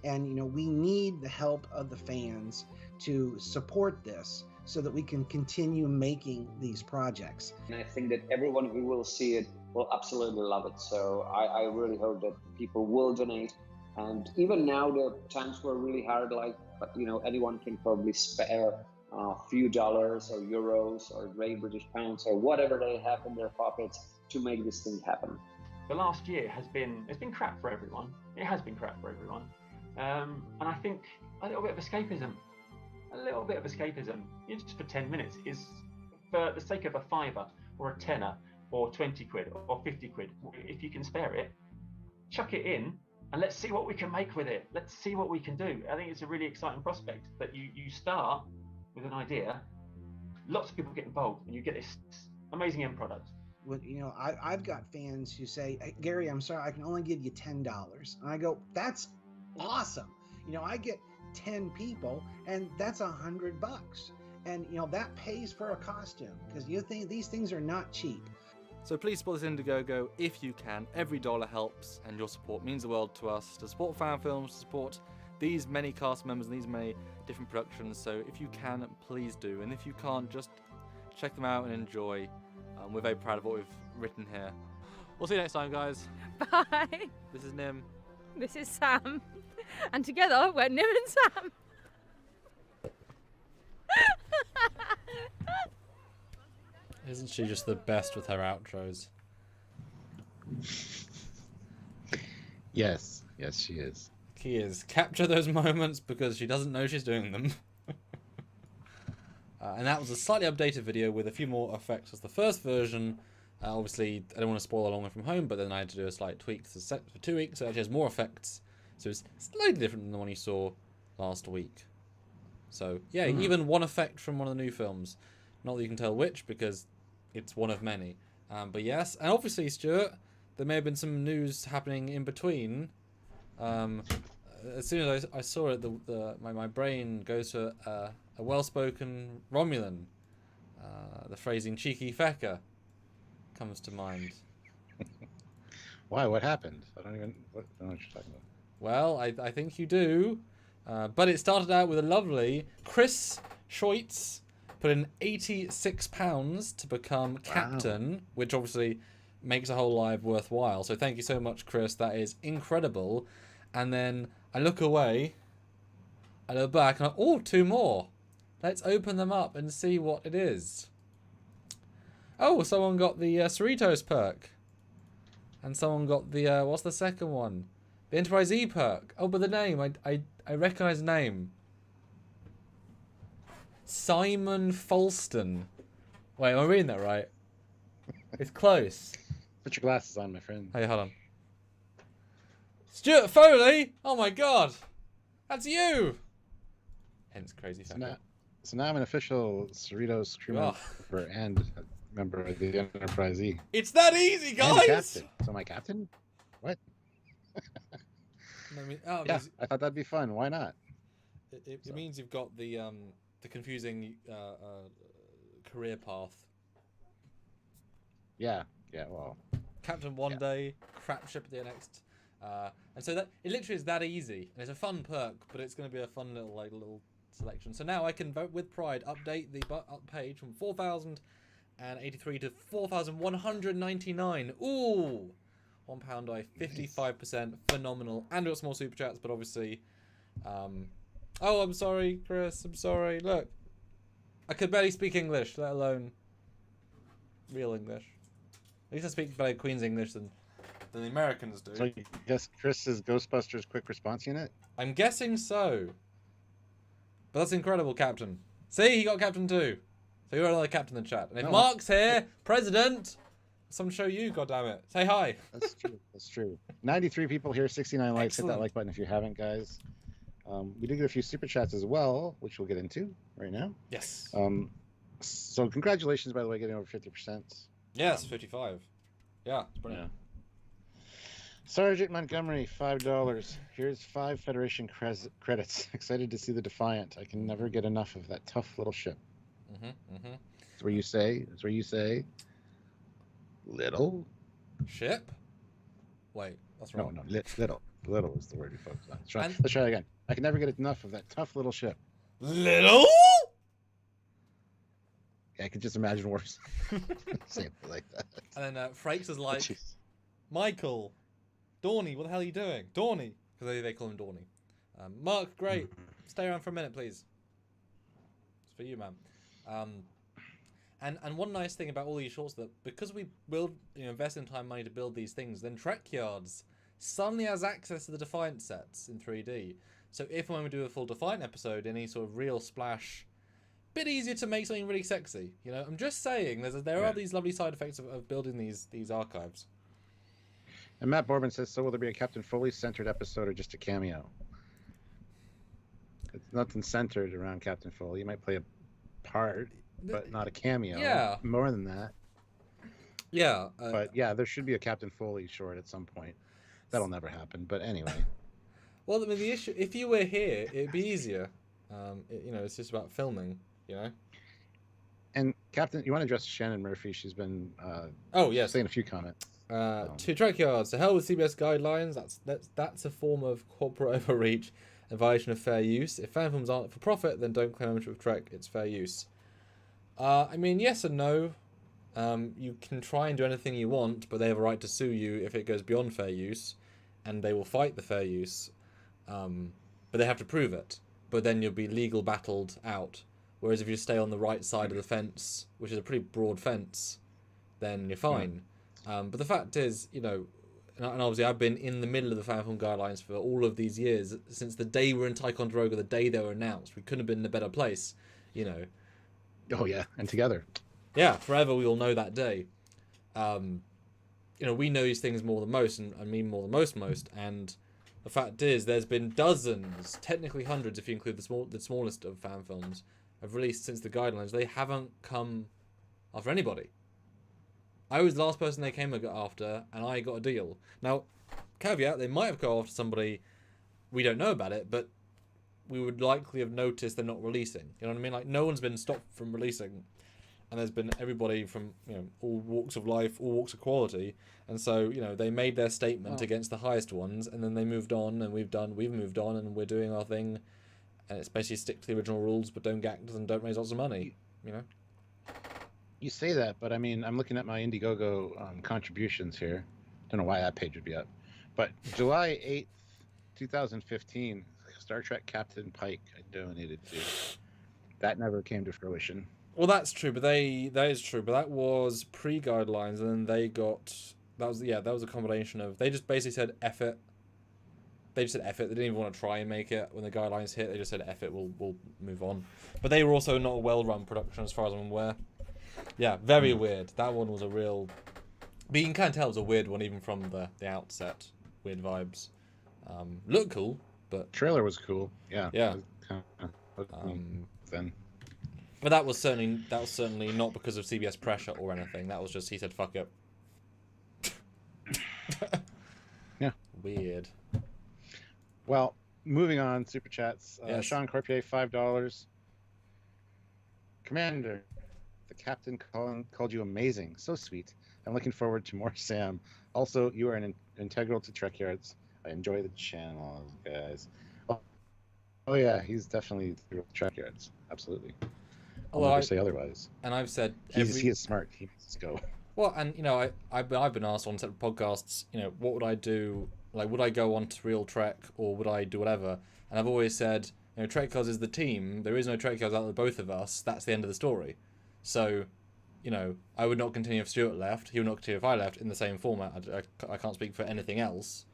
And, you know, we need the help of the fans to support this so that we can continue making these projects. And I think that everyone who will see it will absolutely love it. So I really hope that people will donate. And even now, the times were really hard, but you know, anyone can probably spare a few dollars or euros or Great British pounds or whatever they have in their pockets to make this thing happen. The last year it's been crap for everyone. It has been crap for everyone. And I think a little bit of escapism, just for 10 minutes is for the sake of a £5 or a tenner or 20 quid or 50 quid. If you can spare it, chuck it in and let's see what we can make with it. Let's see what we can do. I think it's a really exciting prospect that you start with an idea, lots of people get involved, and you get this amazing end product. When, you know, I've got fans who say, hey, Gary, I'm sorry, I can only give you $10. And I go, that's awesome. You know, I get 10 people and that's $100. And, you know, that pays for a costume because you think these things are not cheap. So please support this Indiegogo if you can. Every dollar helps, and your support means the world to us. To support fan films, to support these many cast members and these many different productions. So if you can, please do. And if you can't, just check them out and enjoy. We're very proud of what we've written here. We'll see you next time, guys. Bye. This is Nim. This is Sam. And together, we're Nim and Sam. Isn't she just the best with her outros? Yes, she is. Key is capture those moments because she doesn't know she's doing them. And that was a slightly updated video with a few more effects as the first version. Obviously, I don't want to spoil A Long Way From Home, but then I had to do a slight tweak to the set for 2 weeks, so it actually has more effects. So it's slightly different than the one you saw last week. So, yeah, even one effect from one of the new films. Not that you can tell which, because it's one of many. But yes, and obviously, Stuart, there may have been some news happening in between. As soon as I saw it, my brain goes to a well-spoken Romulan. The phrasing "cheeky fecker" comes to mind. Why? What happened? I don't know what you're talking about. Well, I think you do. But it started out with a lovely Chris Scheutz put in £86 to become captain, which obviously makes a whole live worthwhile. So thank you so much, Chris. That is incredible. And then I look away, I look back, and two more. Let's open them up and see what it is. Oh, someone got the Cerritos perk. And someone got the, what's the second one? The Enterprise E perk. Oh, but the name, I recognise the name. Simon Folston. Wait, am I reading that right? It's close. Put your glasses on, my friend. Hey, hold on. Stuart Foley! Oh my god! That's you! Hence crazy factor. So now I'm an official Cerritos crew member and a member of the Enterprise E. It's that easy, guys! And captain. So my captain? What? Yeah, I thought that'd be fun. Why not? It means you've got the confusing career path. Yeah, well. Captain one day, crap ship at the next. And so that it literally is that easy, and it's a fun perk, but it's going to be a fun little selection. So now I can vote with pride, update the page from 4,083 to 4,199. Ooh, £1 I 55%, phenomenal. And got small super chats, but obviously, oh, I'm sorry, Chris. I'm sorry. Look, I could barely speak English, let alone real English. At least I speak better Queen's English than the Americans do. So you guess Chris is Ghostbusters quick response unit? I'm guessing so. But that's incredible, Captain. See, he got Captain too. So you're another Captain in the chat. And if Mark's here, President, some show you, goddammit. Say hi. That's true. That's true. 93 people here, 69 likes. Excellent. Hit that like button if you haven't, guys. We did get a few super chats as well, which we'll get into right now. Yes. So congratulations, by the way, getting over 50%. Yes, 55. Yeah, it's brilliant. Yeah. Sergeant Montgomery, $5. Here's 5 Federation credits. Excited to see the Defiant. I can never get enough of that tough little ship. It's where you say. Little ship. Wait, that's wrong. No, little. Little is the word you focus on. Let's try again. I can never get enough of that tough little ship. Little. Yeah, I could just imagine worse. Saying it like that. And then Frakes is like, Michael, Dorney, what the hell are you doing? Dorney, because they call him Dorney. Mark, great. Stay around for a minute, please. It's for you, man. And one nice thing about all these shorts that because we will invest in time and money to build these things, then Trekyards suddenly has access to the Defiant sets in 3D. So if and when we do a full Defiant episode, any sort of real splash, bit easier to make something really sexy. I'm just saying there are these lovely side effects of building these archives. And Matt Borbin says, so will there be a Captain Foley centered episode or just a cameo? It's nothing centered around Captain Foley. You might play a part, but not a cameo. Yeah. More than that. Yeah. But yeah, there should be a Captain Foley short at some point. That'll never happen. But anyway. Well, I mean, the issue, if you were here, it'd be easier. It's just about filming, And Captain, you want to address Shannon Murphy? She's been saying a few comments. To Trekyards, to hell with CBS guidelines. That's a form of corporate overreach and violation of fair use. If fan films aren't for profit, then don't claim ownership of Trek. It's fair use. I mean, yes and no. You can try and do anything you want, but they have a right to sue you if it goes beyond fair use, and they will fight the fair use. But they have to prove it. But then you'll be legal battled out. Whereas if you stay on the right side of the fence, which is a pretty broad fence, then you're fine. But the fact is, and obviously I've been in the middle of the fan film guidelines for all of these years, since the day we were in Ticonderoga, the day they were announced. We couldn't have been in a better place, Oh, yeah, and together. Yeah, forever we all know that day. We know these things more than most, and I mean more than most, and the fact is there's been dozens, technically hundreds if you include the smallest of fan films, have released since the guidelines. They haven't come after anybody. I was the last person they came after, and I got a deal. Now, caveat, they might have gone after somebody, we don't know about it, but we would likely have noticed they're not releasing. You know what I mean? Like, no one's been stopped from releasing, and there's been everybody from, all walks of life, all walks of quality, and so, they made their statement against the highest ones, and then they moved on, and we've moved on, and we're doing our thing, and it's basically stick to the original rules, but don't get actors and don't raise lots of money, You say that, but I mean, I'm looking at my Indiegogo contributions here. Don't know why that page would be up. But July 8th, 2015, Star Trek Captain Pike I donated to. That never came to fruition. Well, that's true, but that is true, but that was pre-guidelines, and then they got... That was a combination of... They just basically said, F it. They just said, F it. They didn't even want to try and make it. When the guidelines hit, they just said, F it, we'll move on. But they were also not a well-run production, as far as I'm aware. Yeah, very weird. That one was a real... But you can kind of tell it was a weird one, even from the outset. Weird vibes. Looked cool, but... Trailer was cool. Yeah. Yeah. Then. But that was certainly not because of CBS pressure or anything. That was just, he said, fuck it. Yeah. Weird. Well, moving on, Super Chats. Yes. Sean Corpier, $5. Commander, the captain called you amazing. So sweet. I'm looking forward to more Sam. Also, you are integral to Trekyards. I enjoy the channel, guys. Oh yeah, he's definitely through Trekyards. Absolutely. I'll never say otherwise. And I've said... He is smart. He needs to go. Well, and, I've been asked on separate podcasts, what would I do? Like, would I go on to Real Trek, or would I do whatever? And I've always said, Trekyards is the team. There is no Trekyards out of both of us. That's the end of the story. So, I would not continue if Stuart left. He would not continue if I left in the same format. I can't speak for anything else.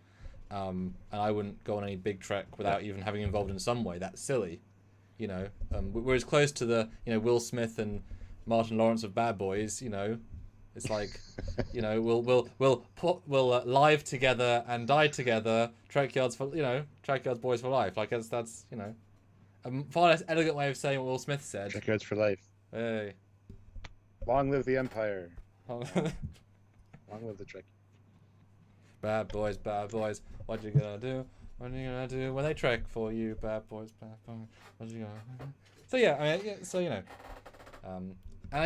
And I wouldn't go on any big Trek without even having involved in some way. That's silly. We're as close to the, Will Smith and Martin Lawrence of Bad Boys, It's like, we'll live together and die together. Trekyards for, Trekyards boys for life. Like that's a far less elegant way of saying what Will Smith said. Trekyards for life. Hey. Long live the Empire. Long live the Trek. Bad boys, what you gonna do? What are you gonna do when they trek for you? Bad boys, what you gonna... So yeah, I mean, so you know, and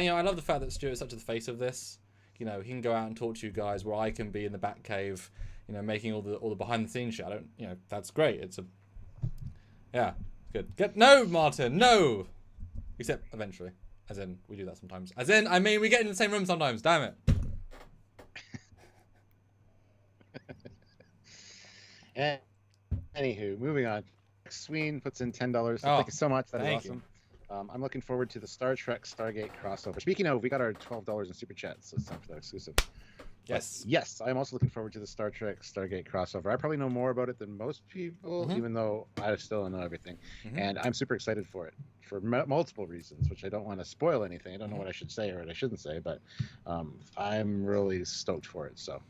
you know, I love the fact that Stuart's such the face of this. You know, he can go out and talk to you guys, where I can be in the back cave, you know, making all the behind the scenes shit. I don't, you know, that's great. It's good. No, Martin, no. Except eventually, as in we do that sometimes. As in, I mean, we get in the same room sometimes. Damn it. Anywho, moving on. Sween puts in $10. So Oh, thank you so much. That is thank awesome. I'm looking forward to the Star Trek Stargate crossover. Speaking of, we got our $12 in super chats, so it's time for that exclusive. Yes. But yes, I'm also looking forward to the Star Trek Stargate crossover. I probably know more about it than most people, even though I still don't know everything. And I'm super excited for it for multiple reasons, which I don't want to spoil anything. I don't know what I should say or what I shouldn't say, but I'm really stoked for it. So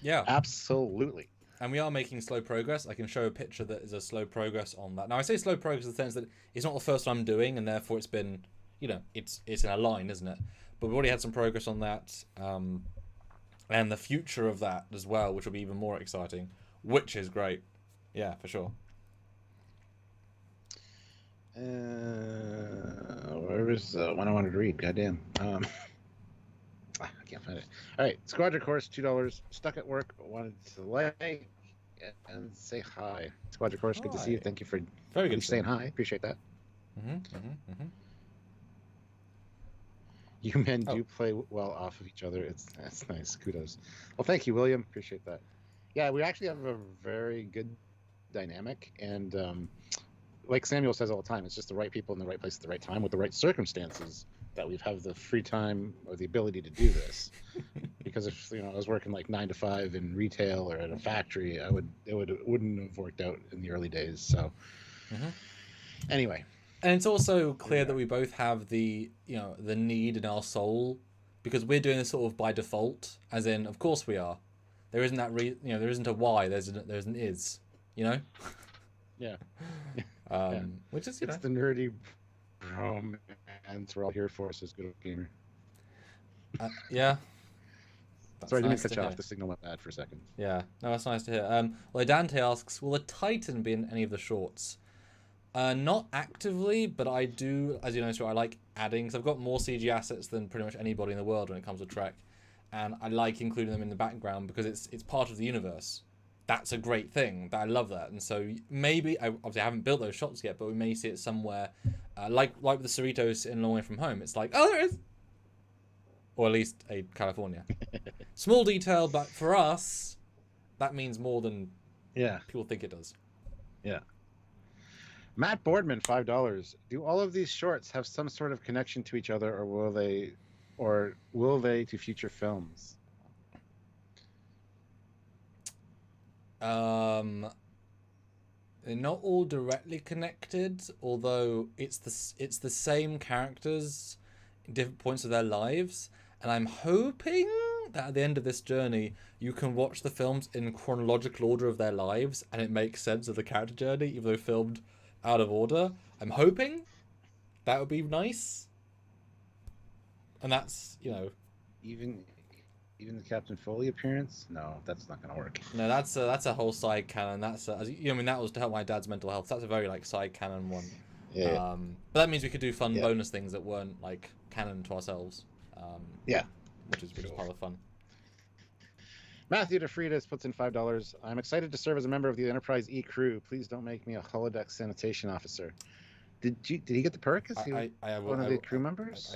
yeah, absolutely. And we are making slow progress. I can show a picture that is a slow progress on that. Now, I say slow progress in the sense that it's not the first one I'm doing, and therefore it's been, you know, it's in a line, isn't it? But we've already had some progress on that, and the future of that as well, which will be even more exciting, which is great. Yeah, for sure. Where was the one I wanted to read? Goddamn. I can't find it. All right, Squadron Course, $2. Stuck at work, wanted to like and say hi. Squadron Course, good to see you. Thank you for very good saying hi. Appreciate that. You men do play well off of each other. That's nice. Kudos. Well, thank you, William. Appreciate that. Yeah, we actually have a very good dynamic, and like Samuel says all the time, it's just the right people in the right place at the right time with the right circumstances that we have the free time or the ability to do this. Because if I was working like 9 to 5 in retail or at a factory, it wouldn't have worked out in the early days. So anyway, and it's also clear that we both have the need in our soul, because we're doing this sort of by default, as in, of course we are. There isn't that there isn't a why. There's an is. Yeah. Which is it's the nerdy romance we're all here for. Says good old gamer. Yeah. Sorry, I didn't cut you off. The signal went bad for a second. Yeah, no, that's nice to hear. Well, Dante asks, will the Titan be in any of the shorts? Not actively, but I do, as you know, I like adding, because I've got more CG assets than pretty much anybody in the world when it comes to Trek, and I like including them in the background because it's part of the universe. That's a great thing. I love that, and so maybe, obviously I haven't built those shots yet, but we may see it somewhere, like with the Cerritos in Long Way From Home. It's like, oh, there it is! Or at least a California. Small detail, but for us, that means more than people think it does. Yeah. Matt Boardman, $5. Do all of these shorts have some sort of connection to each other, or will they to future films? They're not all directly connected, although it's the same characters in different points of their lives. And I'm hoping that at the end of this journey, you can watch the films in chronological order of their lives, and it makes sense of the character journey, even though filmed out of order. I'm hoping that would be nice. And that's, even the Captain Foley appearance? No, that's not gonna work. No, that's a whole side canon. That was to help my dad's mental health. That's a very side canon one. Yeah. But that means we could do fun bonus things that weren't canon to ourselves. Which is part of the fun. Matthew DeFridas puts in $5. I'm excited to serve as a member of the Enterprise E crew. Please don't make me a holodeck sanitation officer. Did he get the perk? Is he one of the crew members?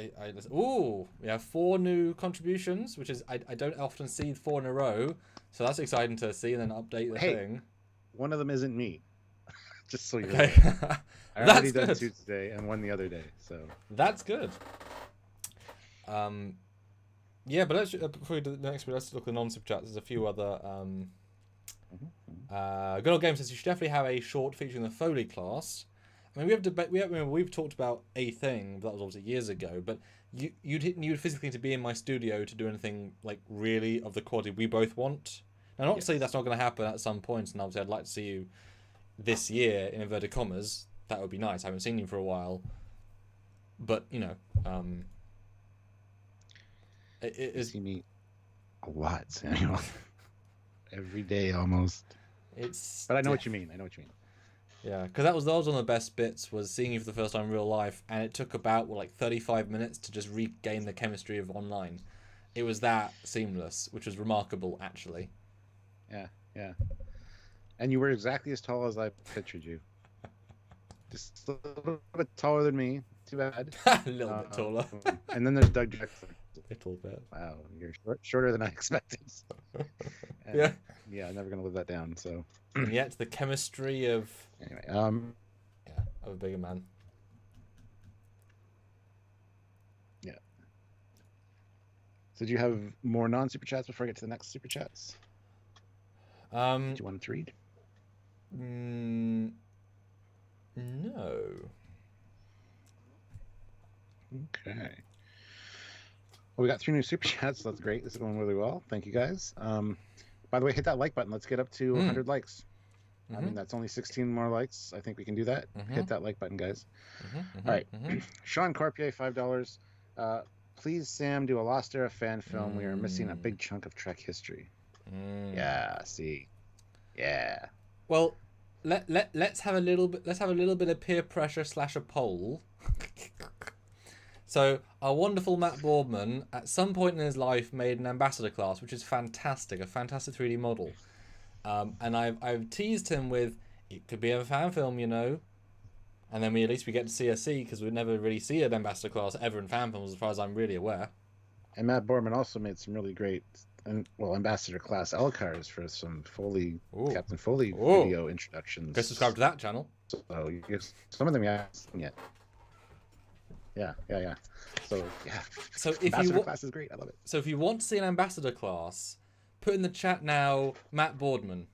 Ooh, we have 4 new contributions, which is I don't often see 4 in a row, so that's exciting to see and then update the thing. One of them isn't me. Just so you know. I already done 2 today and 1 the other day, so that's good. Yeah, but let's before we do the next bit, let's look at the non-super chats. There's a few other. Good Old Game says you should definitely have a short featuring the Foley class. I mean, we've talked about a thing, but that was obviously years ago. But you'd physically need to be in my studio to do anything really of the quality we both want. Now, not to say that's not going to happen at some point, and obviously I'd like to see you this year in inverted commas. That would be nice. I haven't seen you for a while, but It You is. see me a lot, Samuel. Every day almost. But I know what you mean. Yeah, because that was one of the best bits, was seeing you for the first time in real life, and it took about 35 minutes to just regain the chemistry of online. It was that seamless, which was remarkable, actually. Yeah. And you were exactly as tall as I pictured you. Just a little bit taller than me. Too bad. A little bit taller. And then there's Doug Drexler. Little bit. Wow, you're shorter than I expected. Yeah. Yeah, I'm never gonna live that down. So. And yet the chemistry of. Anyway, Yeah, of a bigger man. Yeah. So do you have more non-super chats before I get to the next super chats? Do you want to read? No. Okay. Well, we got 3 new super chats. So that's great. This is going really well. Thank you guys. By the way, hit that like button. Let's get up to 100 likes. I mean, that's only 16 more likes. I think we can do that. Hit that like button, guys. All right. Sean Corpier, $5. Please, Sam, do a Lost Era fan film. We are missing a big chunk of Trek history. Yeah. See. Yeah. Well, let's have a little bit. Let's have a little bit of peer pressure / a poll. So our wonderful Matt Boardman, at some point in his life, made an ambassador class, which is fantastic, a fantastic 3D model. And I've teased him with, it could be a fan film, you know. And then at least we get to see a C, because we never really see an ambassador class ever in fan films, as far as I'm really aware. And Matt Boardman also made some really great, ambassador class Elcars for some Foley, Captain Foley video introductions. Go subscribe to that channel. So some of them you haven't seen yet. Yeah. So yeah. So if ambassador class is great. I love it. So if you want to see an ambassador class, put in the chat now, Matt Boardman.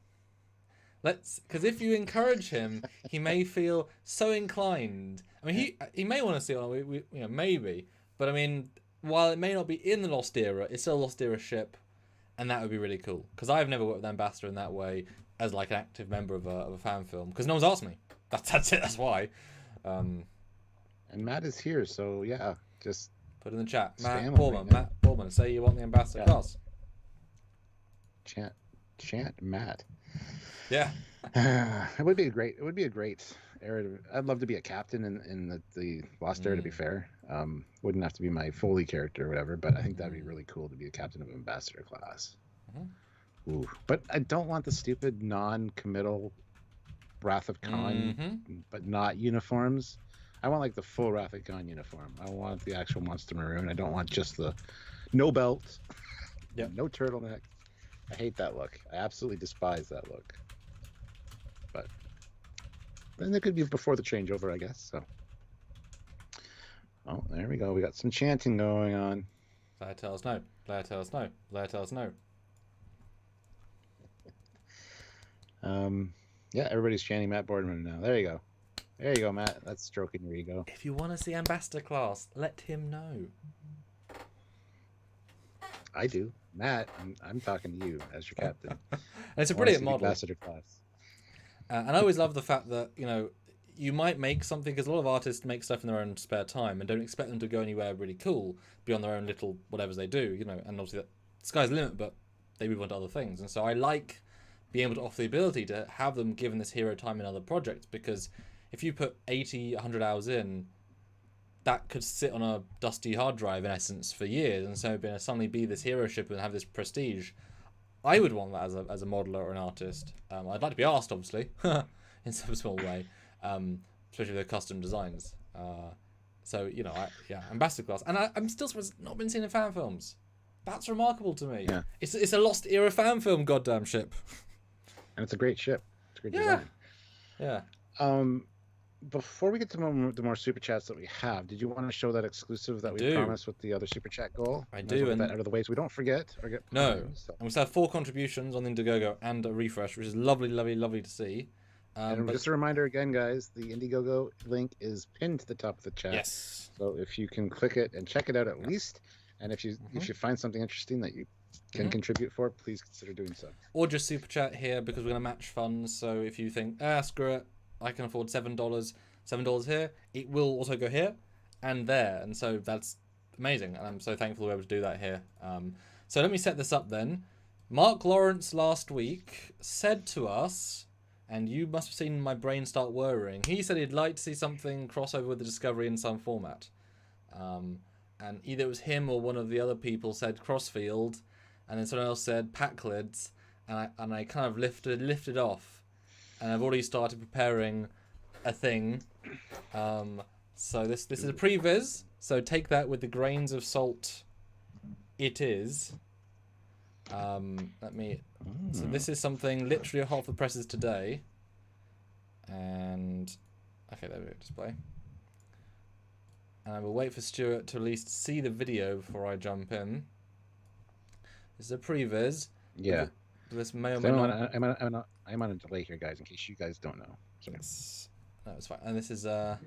Because if you encourage him, he may feel so inclined. I mean, he may want to see it, maybe. But I mean, while it may not be in the Lost Era, it's still a Lost Era ship, and that would be really cool. Because I've never worked with ambassador in that way as an active member of a fan film. Because no one's asked me. That's it. That's why. And Matt is here, so yeah, just put in the chat. Matt Boardman, say you want the ambassador class. Chant Matt. Yeah. It would be a great era. I'd love to be a captain in the Lost Era, to be fair. Wouldn't have to be my Foley character or whatever, but I think that'd be really cool to be a captain of ambassador class. Ooh. But I don't want the stupid non-committal Wrath of Khan, but not uniforms. I want the full Wrath of Khan uniform. I want the actual Monster Maroon. I don't want just the no belt, no turtleneck. I hate that look. I absolutely despise that look. But then it could be before the changeover, I guess. So, oh, there we go. We got some chanting going on. Blair tells no. Blair tells no. Blair tells no. Yeah, everybody's chanting Matt Boardman now. There you go. There you go, Matt. That's stroking your ego. If you want to see ambassador class, let him know. I do. Matt, I'm talking to you as your captain. And it's a brilliant model. Ambassador class. And I always love the fact that, you might make something, because a lot of artists make stuff in their own spare time and don't expect them to go anywhere really cool beyond their own little whatevers they do, and obviously the sky's the limit, but they move on to other things. And so I like being able to offer the ability to have them given this hero time in other projects, because if you put 80, 100 hours in, that could sit on a dusty hard drive in essence for years, and so suddenly be this hero ship and have this prestige. I would want that as a modeler or an artist. I'd like to be asked, obviously, in some small way, especially with custom designs. So ambassador class, and I'm still surprised it's not been seen in fan films. That's remarkable to me. Yeah. It's a Lost Era fan film, goddamn ship. And it's a great ship. It's a great design. Yeah. Before we get to the more super chats that we have, did you want to show that exclusive that we promised with the other super chat goal? I do. And that out of the way so we don't forget or get And we still have 4 contributions on Indiegogo and a refresh, which is lovely, lovely, lovely to see. And just a reminder again, guys, the Indiegogo link is pinned to the top of the chat. Yes. So if you can click it and check it out at least, and if you find something interesting that you can contribute for, please consider doing so. Or just super chat here, because we're going to match funds. So if you think, screw it, I can afford $7 here, it will also go here and there. And so that's amazing, and I'm so thankful we were able to do that here. So let me set this up then. Mark Lawrence last week said to us, and you must have seen my brain start whirring, he said he'd like to see something crossover with the Discovery in some format. And either it was him or one of the other people said Crossfield, and then someone else said Packlids, and I kind of lifted off, and I've already started preparing a thing. So this is a previs, so take that with the grains of salt it is. So this is something literally hot off the presses today. And okay, there we go, display. And I will wait for Stuart to at least see the video before I jump in. This is a previs. Yeah. This may or may not. I'm on a delay here, guys, in case you guys don't know. So. Yes. No, it's fine. And this is a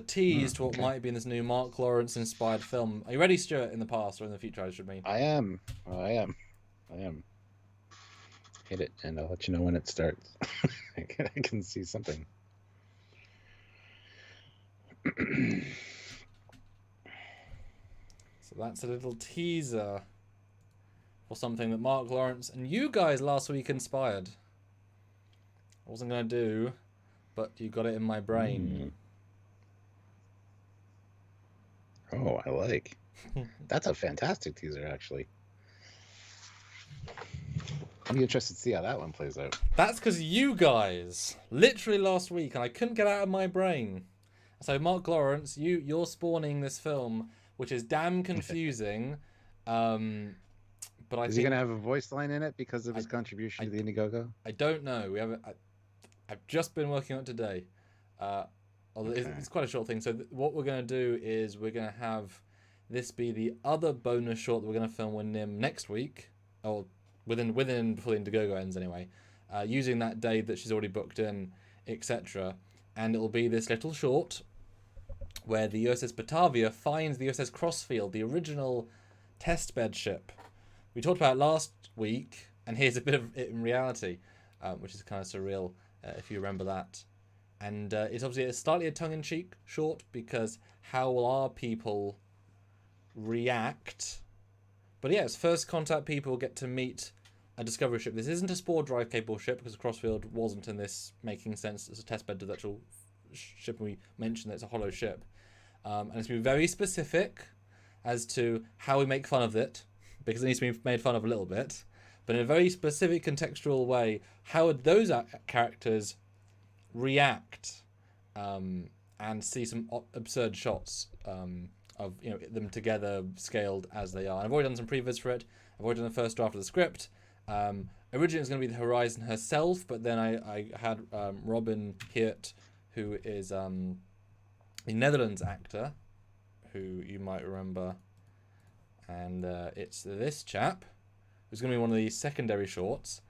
tease to what might be in this new Mark Lawrence inspired film. Are you ready, Stuart? In the past or in the future, I should mean. I am. Hit it, and I'll let you know when it starts. I can see something. So that's a little teaser for something that Mark Lawrence and you guys last week inspired. I wasn't going to do, but you got it in my brain. Oh, I like. That's a fantastic teaser, actually. I'm interested to see how that one plays out. That's because you guys, literally last week, and I couldn't get out of my brain. So Mark Lawrence, you're spawning this film, which is damn confusing. But is he going to have a voice line in it because of his contribution to the Indiegogo? I don't know. I've just been working on it today. It's quite a short thing. So what we're going to do is we're going to have this be the other bonus short that we're going to film with Nim next week, or within before the Indiegogo ends anyway, using that day that she's already booked in, etc. And it'll be this little short where the USS Batavia finds the USS Crossfield, the original testbed ship. We talked about it last week, and here's a bit of it in reality, which is kind of surreal if you remember that. And it's obviously slightly a tongue-in-cheek short, because how will our people react? But yeah, it's first contact people get to meet a Discovery ship. This isn't a spore drive capable ship, because Crossfield wasn't in this making sense as a testbed to the actual ship. We mentioned that it's a hollow ship. And it's been very specific as to how we make fun of it, because it needs to be made fun of a little bit. But in a very specific contextual way, how would those characters react and see some absurd shots of them together scaled as they are. And I've already done some previs for it. I've already done the first draft of the script. Originally it was going to be the Horizon herself, but then I had Robin Heert, who is a Netherlands actor who you might remember, and it's this chap who's going to be one of the secondary shorts.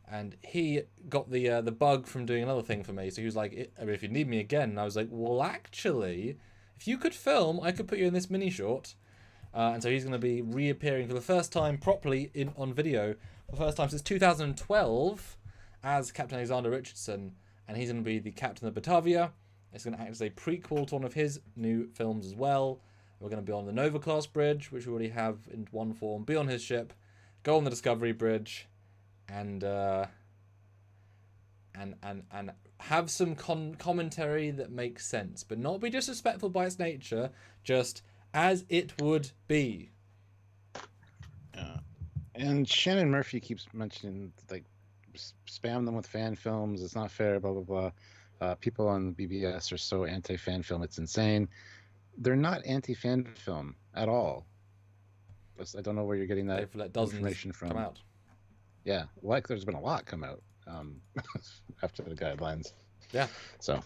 And he got the bug from doing another thing for me. So he was like, if you need me again. And I was like, well, actually, if you could film, I could put you in this mini short. And so he's going to be reappearing for the first time properly on video, for the first time since 2012, as Captain Alexander Richardson. And he's going to be the captain of Batavia. It's going to act as a prequel to one of his new films as well. We're going to be on the Nova class bridge, which we already have in one form, be on his ship, go on the Discovery bridge, and have some commentary that makes sense, but not be disrespectful by its nature, just as it would be. And Shannon Murphy keeps mentioning, like, spam them with fan films. It's not fair, blah, blah, blah. People on BBS are so anti-fan film, it's insane. They're not anti-fan film at all. I don't know where you're getting that information from. Come out. Yeah, like there's been a lot come out after the guidelines. Yeah. So.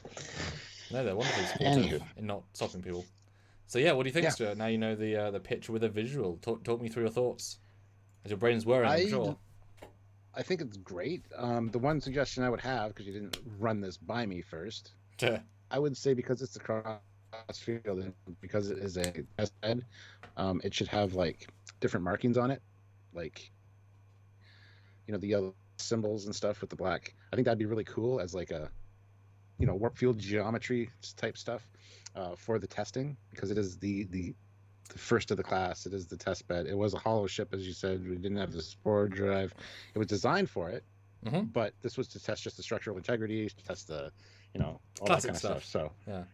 No, they're wonderfully supportive in not stopping people. So yeah, what do you think, Stuart? Now you know the picture with a visual. Talk me through your thoughts. As your brain's whirring, I'm sure. I think it's great. The one suggestion I would have, because you didn't run this by me first, I would say because it's a crossfield and because it is a test bed, it should have like different markings on it, like the yellow symbols and stuff with the black. I think that'd be really cool as like a warp field geometry type stuff for the testing, because it is the first of the class. It is the test bed. It was a hollow ship, as you said. We didn't have the spore drive. It was designed for it, but this was to test just the structural integrity, to test the, all Classic that kind of stuff. So yeah.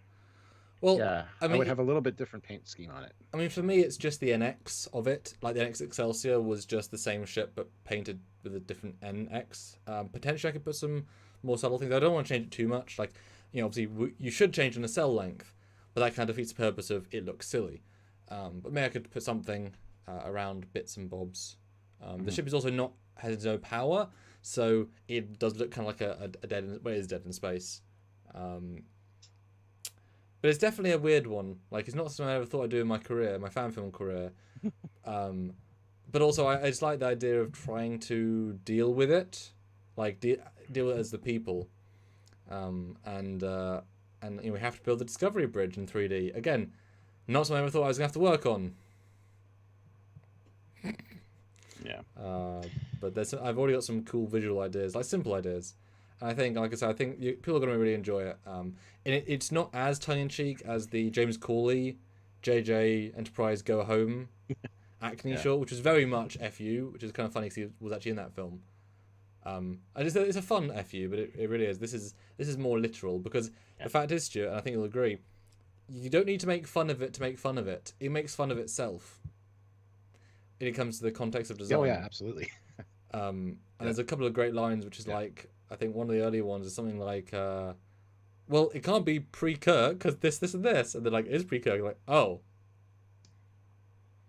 Well, yeah, I would have a little bit different paint scheme on it. I mean, for me, it's just the NX of it. Like the NX Excelsior was just the same ship, but painted with a different NX. Potentially, I could put some more subtle things. I don't want to change it too much. Like, obviously, you should change the nacelle length, but that kind of defeats the purpose of it looks silly. But maybe I could put something around bits and bobs. The ship is also has no power, so it does look kind of like a dead. Well, it is dead in space. But it's definitely a weird one. Like, it's not something I ever thought I'd do in my career, my fan film career. But also, I just like the idea of trying to deal with it, like deal with it as the people. And we have to build the Discovery Bridge in 3D again. Not something I ever thought I was gonna have to work on. Yeah. But I've already got some cool visual ideas, like simple ideas. And I think, like I said, people are going to really enjoy it. And it's not as tongue-in-cheek as the James Cawley JJ Enterprise Go Home Acne short, which was very much FU, which is kind of funny because he was actually in that film. And it's a fun FU, but it really is. This is more literal, because the fact is, Stuart, and I think you'll agree, you don't need to make fun of it to make fun of it. It makes fun of itself. When it comes to the context of design. Oh yeah, absolutely. And there's a couple of great lines, which is like, I think one of the earlier ones is something like, well, it can't be pre-Kirk because this, and this. And they're like, it's pre-Kirk. Like, oh.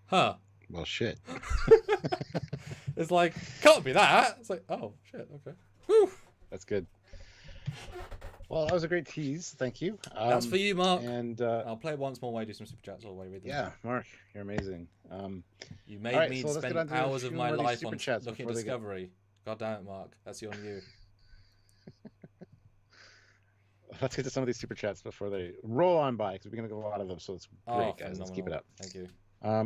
Huh. Well, shit. It's like, can't be that. It's like, oh, shit, okay. Whew. That's good. Well, that was a great tease. Thank you. That's for you, Mark. And I'll play it once more while I do some super chats or while I read them. Yeah, Mark, you're amazing. You made me spend hours of my life on looking at Discovery. God damn it, Mark. That's on you. Let's get to some of these super chats before they roll on by, because we're going to get a lot of them, so it's great, guys. Let's keep it up. Thank you.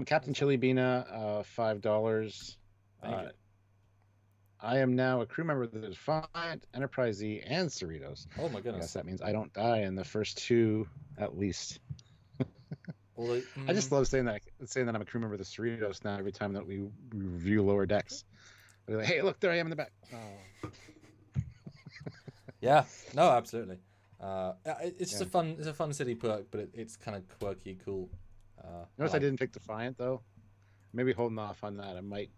Captain Chili Bina, $5. Thank you. I am now a crew member of the Defiant, Enterprise Z, and Cerritos. Oh my goodness. Yes, that means I don't die in the first two, at least. I just love saying that I'm a crew member of the Cerritos now every time that we review Lower Decks. They're like, hey, look, there I am in the back. Oh. Yeah, no, absolutely. It's just a fun city perk, but it's kind of quirky, cool. Notice I didn't pick Defiant though. Maybe holding off on that. I might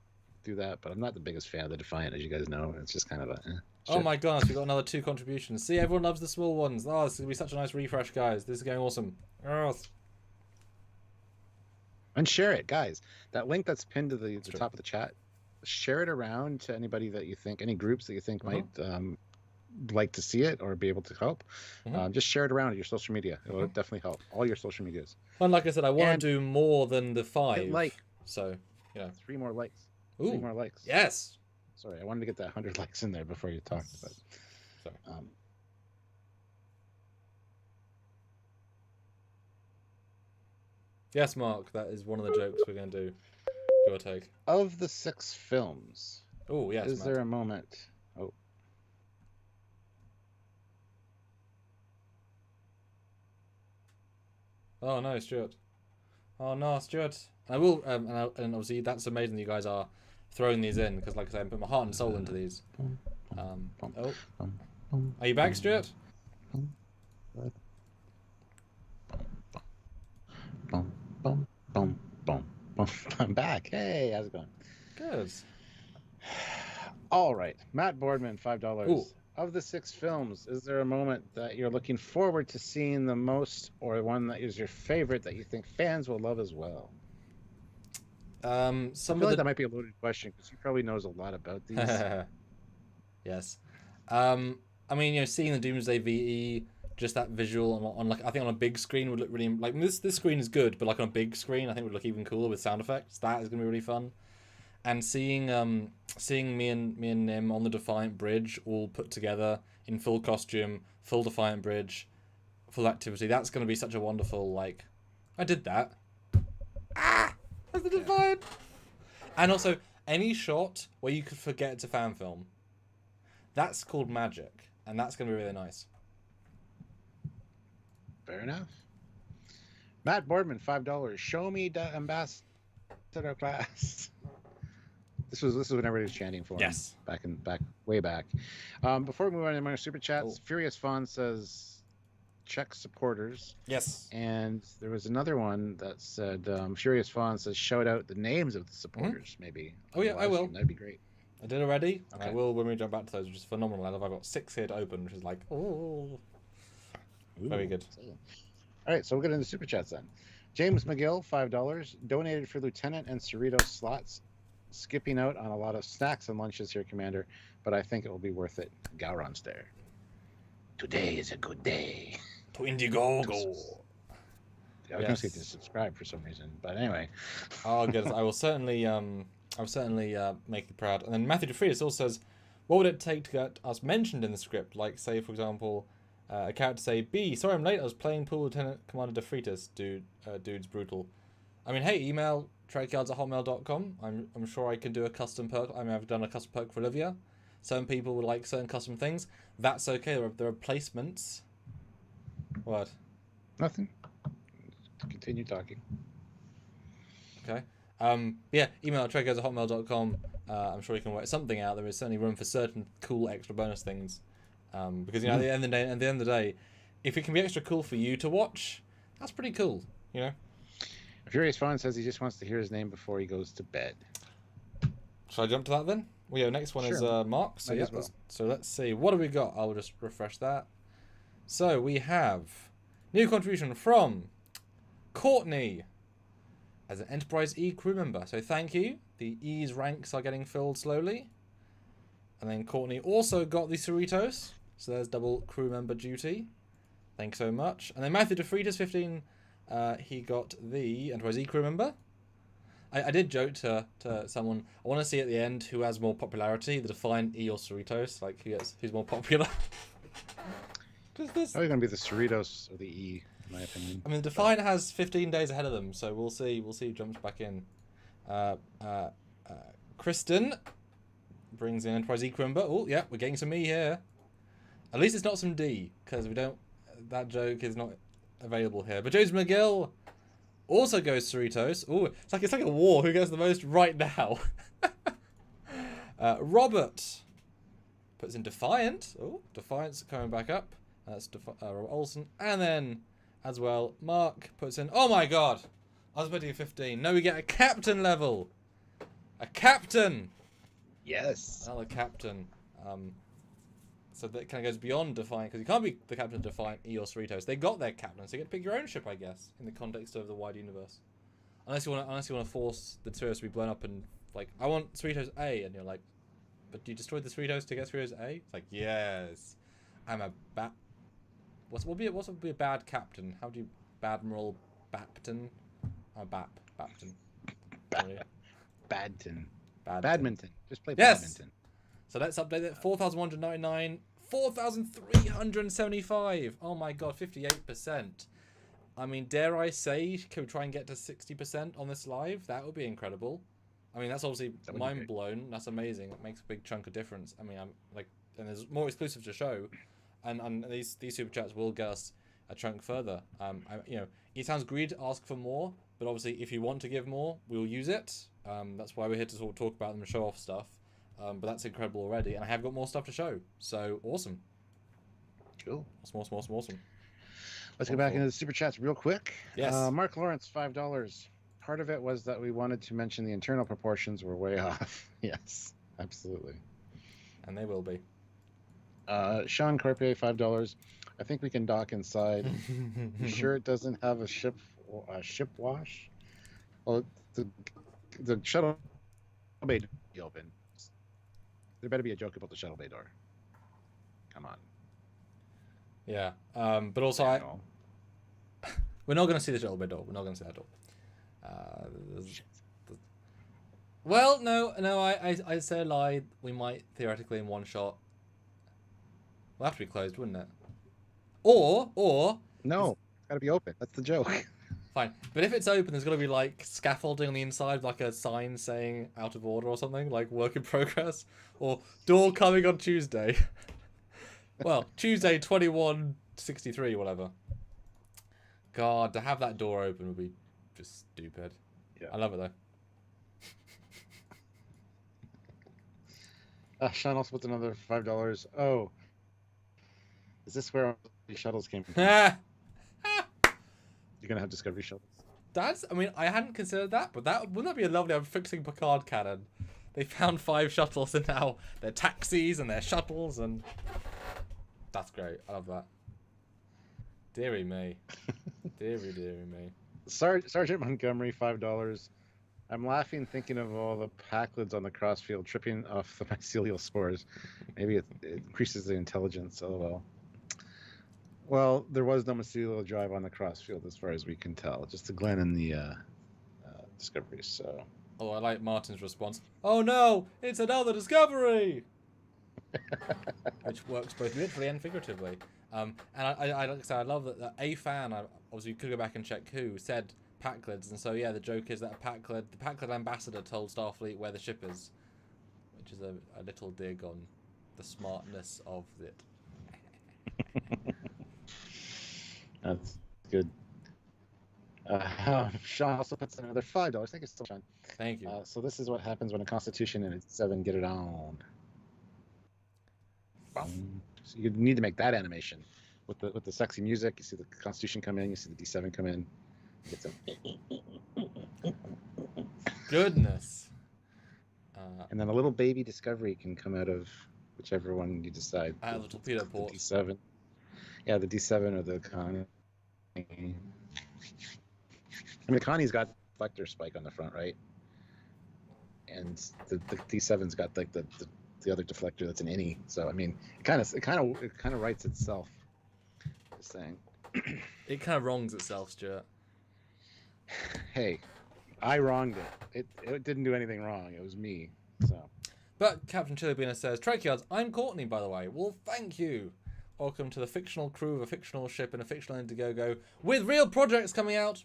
do that, but I'm not the biggest fan of the Defiant, as you guys know. It's just kind of a. Oh my gosh, we got another 2 contributions. See, everyone loves the small ones. Oh, this is gonna be such a nice refresh, guys. This is going awesome. Oh. And share it, guys. That link that's pinned to the top of the chat. Share it around to anybody that you think, any groups that you think might like to see it or be able to help. Just share it around at your social media. It will definitely help. All your social medias. And like I said, I want to do more than the 5. Like, so, 3 more likes. Ooh. 3 more likes. Yes. Sorry, I wanted to get that 100 likes in there before you talked. But sorry. Yes, Mark, that is one of the jokes we're going to do. Your take. Of the 6 films, oh yes, is there a moment? Oh. Oh no, Stuart. Oh no, Stuart. I will, and obviously that's amazing that you guys are throwing these in, because like I said, I put my heart and soul into these. Are you back, Stuart? I'm back. Hey, how's it going? Good. All right, Matt Boardman, $5. Ooh. Of the 6 films, is there a moment that you're looking forward to seeing the most, or one that is your favorite that you think fans will love as well? I feel like that might be a loaded question, because he probably knows a lot about these. Yes. I mean, seeing the Doomsday VE, just that visual on like, I think on a big screen would look really, like, this screen is good, but like on a big screen I think would look even cooler with sound effects. That is gonna be really fun. And seeing me and Nim on the Defiant Bridge all put together in full costume, full Defiant Bridge, full activity, that's gonna be such a wonderful, like, I did that. That's the Defiant. And also any shot where you could forget it's a fan film, that's called magic, and that's gonna be really nice. Fair enough. Matt Boardman, $5. Show me the ambassador class. This was when everybody was chanting for him. Yes. Way back. Before we move on to my super chats, Furious Fawn says check supporters. Yes. And there was another one that said Furious Fawn says shout out the names of the supporters, maybe. Oh yeah, I will. That'd be great. I did already. Okay. And I will when we jump back to those, which is phenomenal. I've got 6 here to open, which is like, oh. Very good. All right, so we'll get into super chats then. James McGill, $5, donated for Lieutenant and Cerritos slots. Skipping out on a lot of snacks and lunches here, Commander, but I think it will be worth it. Gowron's there. Today is a good day. To Indiegogo. I was going to say to subscribe for some reason, but anyway. Oh, good. I will certainly make you proud. And then Matthew DeFrias also says, what would it take to get us mentioned in the script? Like, say, for example, a character say, B, sorry I'm late, I was playing Pool Lieutenant Commander DeFritas, dude's brutal. I mean, hey, email trekyards@hotmail.com. I'm sure I can do a custom perk. I mean, I've done a custom perk for Olivia. Some people would like certain custom things. That's okay. There are placements. What? Nothing. Continue talking. Okay. Yeah, email trekyards@hotmail.com. I'm sure you can work something out. There is certainly room for certain cool extra bonus things. Because, you know, at the end of the day, if it can be extra cool for you to watch, that's pretty cool, you know? Furious Fawn says he just wants to hear his name before he goes to bed. Shall I jump to that then? Well, yeah, next one is Mark. So, yeah, so let's see. What do we got? I'll just refresh that. So we have new contribution from Courtney as an Enterprise E crew member. So thank you. The E's ranks are getting filled slowly. And then Courtney also got the Cerritos. So there's double crew member duty. Thanks so much. And then Matthew DeFritas, 15. He got the Enterprise E crew member. I did joke to someone, I want to see at the end who has more popularity, the Defiant E or Cerritos, like who's more popular. Probably going to be the Cerritos or the E, in my opinion. I mean, the Defiant has 15 days ahead of them, so we'll see who jumps back in. Kristen brings in Enterprise E crew member. Oh, yeah, we're getting some E here. At least it's not some D, because that joke is not available here. But James McGill also goes Cerritos. Oh, it's like a war. Who gets the most right now? Robert puts in Defiant. Oh, Defiant's coming back up. That's Robert Olsen. And then, as well, Mark puts in... Oh my god! I was betting a 15. No, we get a captain level. A captain! Yes. Another captain. So that kind of goes beyond Defiant, because you can't be the captain of Defiant, E or Cerritos. They got their captain, so you get to pick your own ship, I guess, in the context of the wide universe. Unless you want to force the Cerritos to be blown up and, like, I want Cerritos A, and you're like, but you destroyed the Cerritos to get Cerritos A? It's like, yes, I'm a what would be a bad captain? How do you Badmiral Bapton? Bapton. Badminton. Just play yes! badminton. So let's update it. 4,199, 4,375. Oh my god, 58%. I mean, dare I say, can we try and get to 60% on this live? That would be incredible. I mean, that's obviously mind blown. That's amazing. It makes a big chunk of difference. I mean, I'm like, and there's more exclusive to show, and these super chats will get us a chunk further. You know, it sounds greedy to ask for more, but obviously, if you want to give more, we'll use it. That's why we're here to sort of talk about them and show off stuff. But that's incredible already, and I have got more stuff to show. So awesome. Cool. Awesome. Let's get back into the super chats real quick. Yes. Mark Lawrence, $5. Part of it was that we wanted to mention the internal proportions were way off. Yes, absolutely. And they will be. Sean Corpier, $5. I think we can dock inside. You sure it doesn't have a ship wash? Well, the shuttle bay to be open. There better be a joke about the shuttle bay door. Come on. Yeah. But also, we're not going to see the shuttle bay door. We're not going to see that door. Well, no. I say a lie. We might theoretically in one shot. We'll have to be closed, wouldn't it? Or no, it's got to be open. That's the joke. Fine, but if it's open, there's got to be like scaffolding on the inside, like a sign saying out of order or something, like work in progress, or door coming on Tuesday. Well, Tuesday 21:63, whatever. God, to have that door open would be just stupid. Yeah. I love it though. Sean also puts another $5. Oh, is this where the shuttles came from? You're gonna have Discovery shuttles. I mean, I hadn't considered that, but wouldn't that be a lovely? I'm fixing Picard canon. They found 5 shuttles and now they're taxis and they're shuttles and that's great. I love that. Deary me. Deary me. Sergeant Montgomery, $5. I'm laughing thinking of all the Packlids on the crossfield tripping off the mycelial spores. Maybe it increases the intelligence. LOL. Well, there was no mycelial drive on the crossfield as far as we can tell. Just the Glenn and the Discoveries. So. Oh, I like Martin's response. Oh no, it's another Discovery! Which works both literally and figuratively. And I like I said, I love that a fan, obviously you could go back and check who, said Packlids, and so yeah, the joke is that the Packlid ambassador told Starfleet where the ship is, which is a little dig on the smartness of it. That's good. Sean also puts another $5. Thank you so much, Sean. Thank you. So this is what happens when a Constitution and it's 7 get it on. Boom. So you need to make that animation with the sexy music. You see the Constitution come in. You see the D7 come in. Get some. Goodness. And then a little baby Discovery can come out of whichever one you decide. Out of the torpedo port. D7. Yeah, the D7 or the Connie. I mean, the Connie's got deflector spike on the front, right? And the D7's got like the other deflector that's an innie. So I mean, it kind of writes itself. Just saying. It kind of wrongs itself, Stuart. Hey, I wronged it. It didn't do anything wrong. It was me. So. But Captain Chilibina says, Trekyards, I'm Courtney, by the way. Well, thank you. Welcome to the fictional crew of a fictional ship in a fictional Indiegogo with real projects coming out.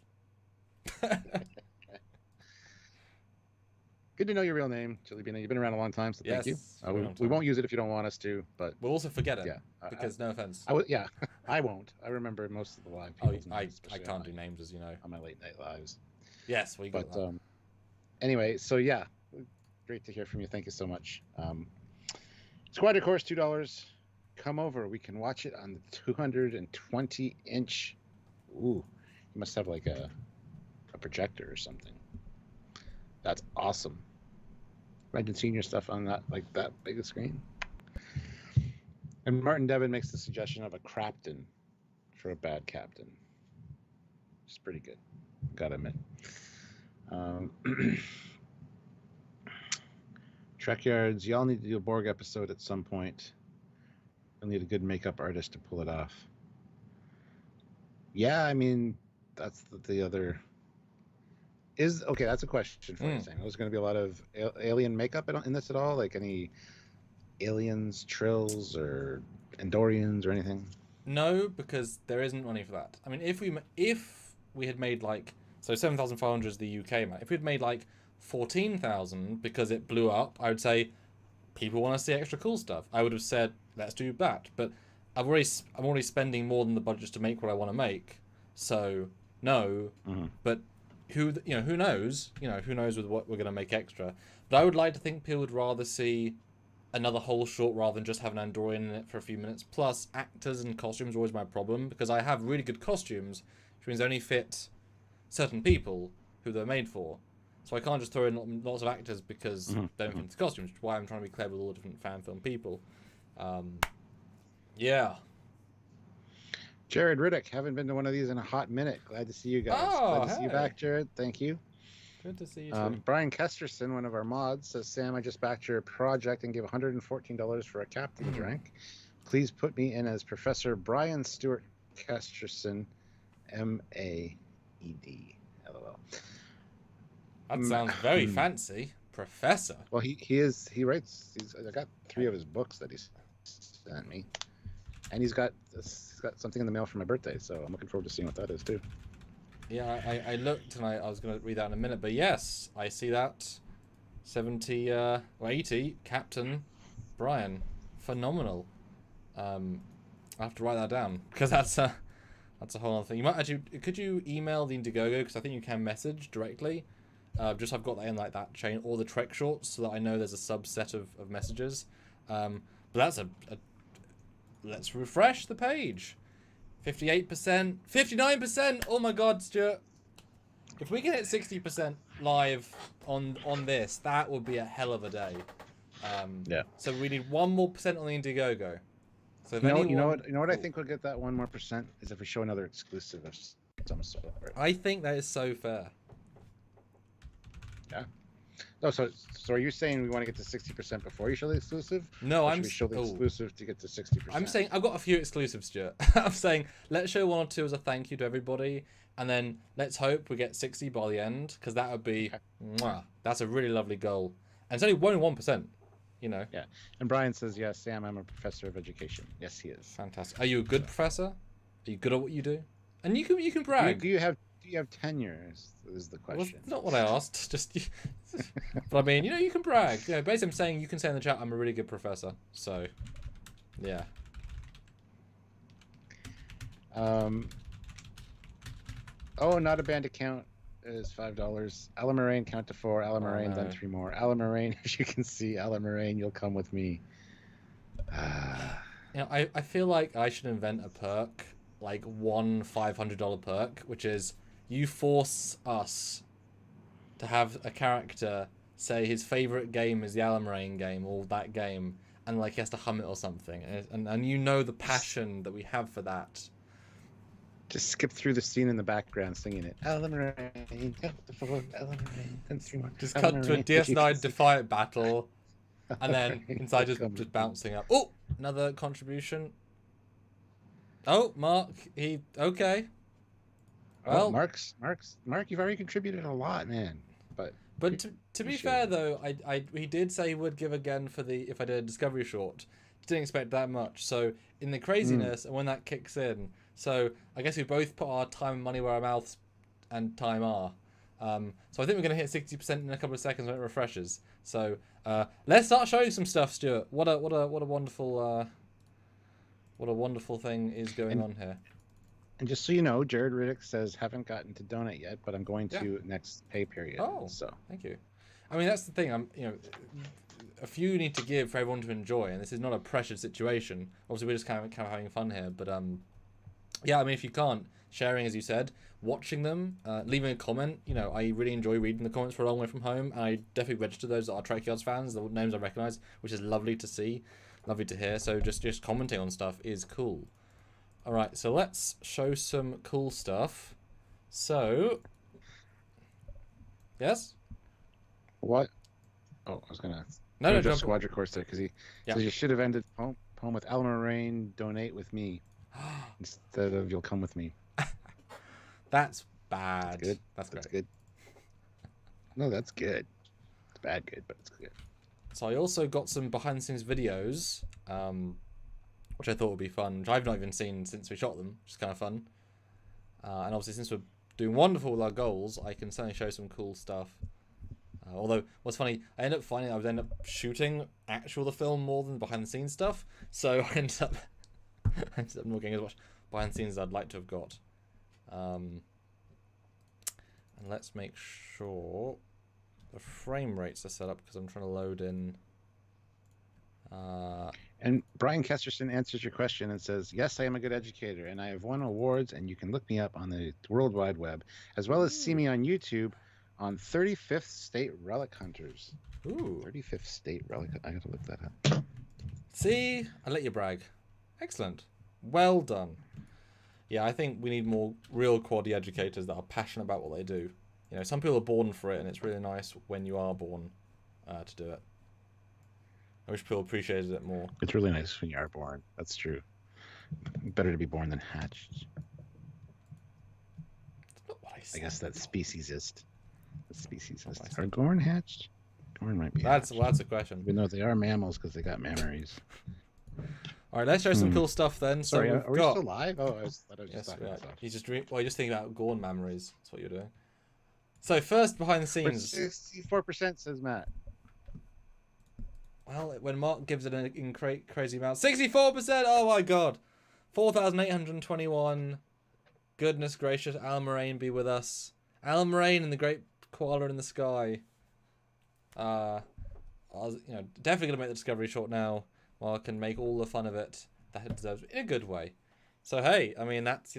Good to know your real name, Chilibina. You've been around a long time, so thank you. Yes, We won't use it if you don't want us to, but we'll also forget it. Yeah, because no offense. Yeah, I won't. I remember most of the live Oh, people's names, I can't do names, as you know. On my late night lives. Yes, we got that. Anyway, so yeah, great to hear from you. Thank you so much. Squadron Course, $2. Come over. We can watch it on the 220-inch. Ooh, you must have like a projector or something. That's awesome. Imagine seeing your stuff on that big a screen. And Martin Devon makes the suggestion of a Crapton for a bad captain. It's pretty good, gotta admit. Trekyards, y'all need to do a Borg episode at some point. You'll need a good makeup artist to pull it off. Yeah, I mean, that's the other... Okay, that's a question for you. Saying there's going to be a lot of alien makeup in this at all? Like any aliens, Trills, or Andorians, or anything? No, because there isn't money for that. I mean, if we had made like 7,500 is the UK map. If we'd made like 14,000 because it blew up, I would say people want to see extra cool stuff. I would have said let's do that. But I'm already spending more than the budget to make what I want to make. So no, but. Who knows? Who knows with what we're going to make extra. But I would like to think people would rather see another whole short rather than just have an Andorian in it for a few minutes. Plus, actors and costumes are always my problem because I have really good costumes, which means they only fit certain people who they're made for. So I can't just throw in lots of actors because they don't fit the costumes, which is why I'm trying to be clever with all the different fan film people. Yeah. Jared Riddick, haven't been to one of these in a hot minute. Glad to see you guys. Glad to see you back, Jared. Thank you. Good to see you too. Brian Kesterson, one of our mods, says, Sam, I just backed your project and gave $114 for a captain's rank. Please put me in as Professor Brian Stewart Kesterson, M-A-E-D. LOL. That sounds very fancy. Professor. Well, he writes. I got 3 of his books that he sent me. And he's got something in the mail for my birthday, so I'm looking forward to seeing what that is too. Yeah, I looked and I was going to read that in a minute, but yes, I see that 70 or 80 Captain Brian, phenomenal. I have to write that down because that's That's a whole other thing. You might actually, could you email the Indiegogo, because I think you can message directly. Just I've got that in like that chain, or the Trek shorts, so that I know there's a subset of messages. But that's let's refresh the page. 58%, 59%. Oh my God, Stuart! If we can hit 60% live on this, that would be a hell of a day. Yeah. So we need 1 more % on the Indiegogo. So if you know what I think will get that 1 more % is if we show another exclusive of some sort. I think that is so fair. Yeah. No, so are you saying we want to get to 60% before you show the exclusive? No, should we show the exclusive to get to 60%? I'm saying I've got a few exclusives, Stuart. I'm saying let's show 1 or 2 as a thank you to everybody, and then let's hope we get 60 by the end, because that would be, that's a really lovely goal. And it's only 1%. You know. Yeah. And Brian says, yes, Sam, I'm a professor of education. Yes, he is. Fantastic. Are you a good professor? Are you good at what you do? And you can brag. Do you have tenure? Is the question. Well, not what I asked. Just, but I mean, you can brag. Basically, I'm saying you can say in the chat, I'm a really good professor. So, yeah. Oh, not a banned account is $5. Alan count to 4. Alan then 3 more. Alan as you can see, Alan you'll come with me. I feel like I should invent a perk, like one $500 perk, which is you force us to have a character say his favorite game is the Alan game or that game, and like he has to hum it or something, and you know the passion that we have for that. Just skip through the scene in the background singing it. Alan count to 4. Alan then 3 more. Just cut to a DS9 Defiant battle, and then inside just bouncing up. Oh, another contribution. Oh, Mark, okay. Well, Mark, you've already contributed a lot, man. But to be fair though, he did say he would give again for if I did a Discovery short. Didn't expect that much. So in the craziness and when that kicks in, so I guess we both put our time and money where our mouths and time are. So I think we're gonna hit 60% in a couple of seconds when it refreshes. So let's start showing some stuff, Stuart. What a wonderful thing is going on here. And just so you know, Jared Riddick says, haven't gotten to donate yet, but I'm going to next pay period. Oh, so thank you. I mean, that's the thing. A few you need to give for everyone to enjoy, and this is not a pressured situation. Obviously, we're just kind of having fun here, but yeah. I mean, if you can't, sharing, as you said, watching them, leaving a comment. I really enjoy reading the comments for a long way from home, and I definitely register those that are Trekyards fans, the names I recognise, which is lovely to see, lovely to hear. So just commenting on stuff is cool. All right, so let's show some cool stuff. So, yes? What? Oh, I was going to... No, just Squadra Course there, because he says you should have ended poem with Alan Moraine, donate with me, instead of you'll come with me. That's bad. That's good. That's good. No, that's good. It's bad good, but it's good. So I also got some behind-the-scenes videos, which I thought would be fun, which I've not even seen since we shot them, which is kind of fun. And obviously, since we're doing wonderful with our goals, I can certainly show some cool stuff. Although, what's funny, I ended up finding I would end up shooting the film more than behind-the-scenes stuff, so I ended up not getting as much behind-the-scenes as I'd like to have got. And let's make sure the frame rates are set up, because I'm trying to load in... And Brian Kesterson answers your question and says, yes, I am a good educator, and I have won awards, and you can look me up on the World Wide Web, as well as see me on YouTube on 35th State Relic Hunters. Ooh. 35th State Relic. I got to look that up. See? I let you brag. Excellent. Well done. Yeah, I think we need more real quality educators that are passionate about what they do. Some people are born for it, and it's really nice when you are born to do it. I wish people appreciated it more. It's really nice when you are born. That's true. Better to be born than hatched. That's not what I said. I guess that's speciesist. Are Gorn hatched? Gorn might be. That's a question. Even though they are mammals because they got mammaries. All right, let's show some cool stuff then. Sorry, are we still live? Oh, I thought I was just talking about stuff. You're just thinking about Gorn mammaries. That's what you're doing. So first, behind the scenes. 64% says Matt. Well, when Mark gives it in crazy amount, 64%. Oh my god, 4,821 Goodness gracious, Al Moraine be with us. Al Moraine and the great koala in the sky. I was, definitely gonna make the Discovery short now, while I can make all the fun of it that it deserves in a good way. So hey, I mean that's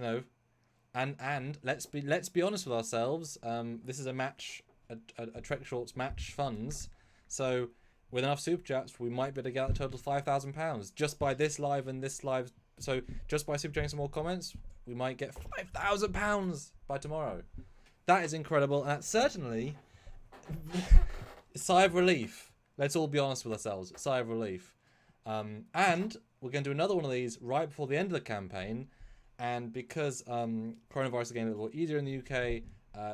and let's be honest with ourselves. This is a match, a Trek Shorts match funds. So with enough super chats, we might be able to get a total of £5,000 just by this live and this live. So just by super chatting some more comments, we might get £5,000 by tomorrow. That is incredible, and that's certainly a sigh of relief. Let's all be honest with ourselves. Sigh of relief. And we're going to do another one of these right before the end of the campaign. And because coronavirus is getting a little easier in the UK,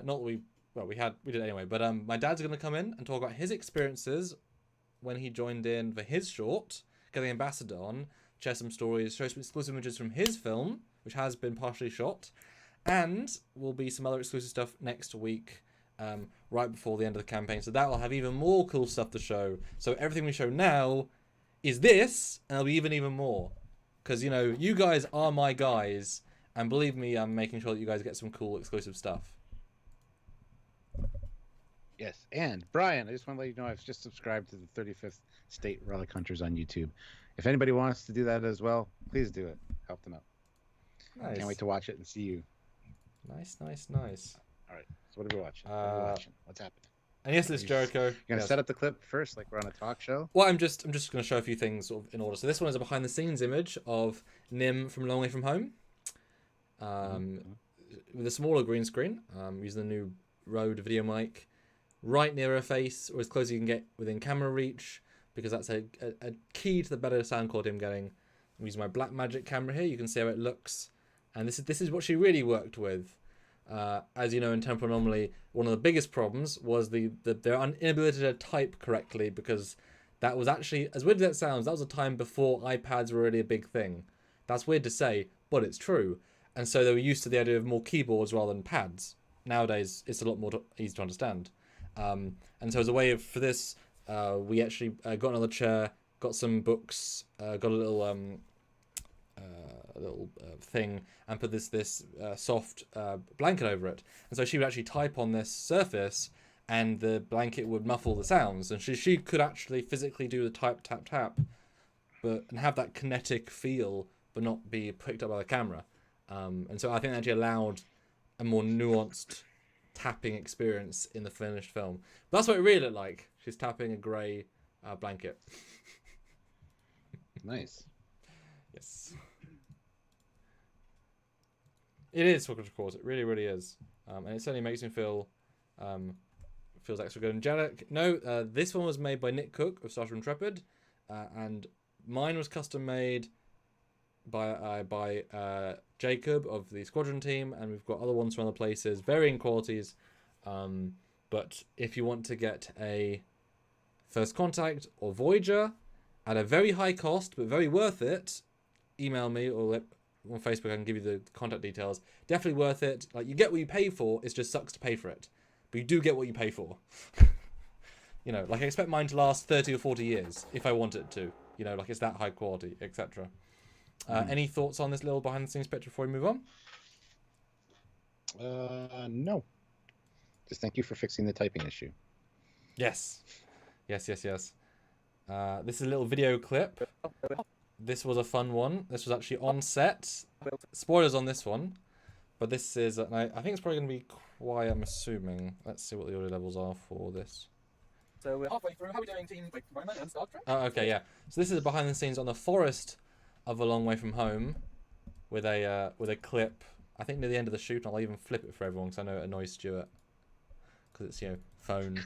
not that we did it anyway. But my dad's going to come in and talk about his experiences when he joined in for his short, get the ambassador on, share some stories, show some exclusive images from his film, which has been partially shot, and will be some other exclusive stuff next week, right before the end of the campaign. So that will have even more cool stuff to show. So everything we show now is this, and there'll be even more. Because, you guys are my guys, and believe me, I'm making sure that you guys get some cool exclusive stuff. Yes, and Brian, I just want to let you know I've just subscribed to the 35th State Relic Hunters on YouTube. If anybody wants to do that as well, please do it. Help them out. Nice. Can't wait to watch it and see you. Nice. All right, so what are we watching? What's happening? And yes, it's Jericho. You're going to set up the clip first, like we're on a talk show? Well, I'm just going to show a few things sort of in order. So this one is a behind-the-scenes image of Nim from Long Way From Home. With a smaller green screen, using the new Rode video mic. Right near her face, or as close as you can get within camera reach, because that's a key to the better sound quality I'm getting. I'm using my Blackmagic camera here. You can see how it looks, and this is what she really worked with. As you know, in Temporal Anomaly, one of the biggest problems was their inability to type correctly, because that was actually, as weird as that sounds, that was a time before iPads were really a big thing. That's weird to say, but it's true. And so they were used to the idea of more keyboards rather than pads. Nowadays, it's a lot more easy to understand. And so as a way for this, we actually got another chair, got some books, got a little thing, and put this soft blanket over it. And so she would actually type on this surface, and the blanket would muffle the sounds. And she could actually physically do the type, tap, tap, and have that kinetic feel, but not be picked up by the camera. And so I think that actually allowed a more nuanced tapping experience in the finished film. But that's what it really looked like. She's tapping a grey blanket. Nice. Yes. It is Soccer Course. It really, really is. And it certainly makes me feel feels extra good. And Janet, this one was made by Nick Cook of Starship Intrepid, and mine was custom made by Jacob of the Squadron team, and we've got other ones from other places, varying qualities. But if you want to get a First Contact or Voyager at a very high cost but very worth it, email me or on Facebook. I can give you the contact details. Definitely worth it. Like, you get what you pay for. It just sucks to pay for it, but you do get what you pay for. Like, I expect mine to last 30 or 40 years if I want it to. Like, it's that high quality, etc. Any thoughts on this little behind the scenes picture before we move on? No. Just thank you for fixing the typing issue. Yes. This is a little video clip. This was a fun one. This was actually on set. Spoilers on this one. But this is, I think it's probably going to be quiet, I'm assuming. Let's see what the audio levels are for this. So we're halfway through. How are we doing, team? Roman and Star Trek? Oh, okay, yeah. So this is behind the scenes on the forest of A Long Way From Home with a clip, I think near the end of the shoot. I'll even flip it for everyone because I know it annoys Stuart. Because it's, phone.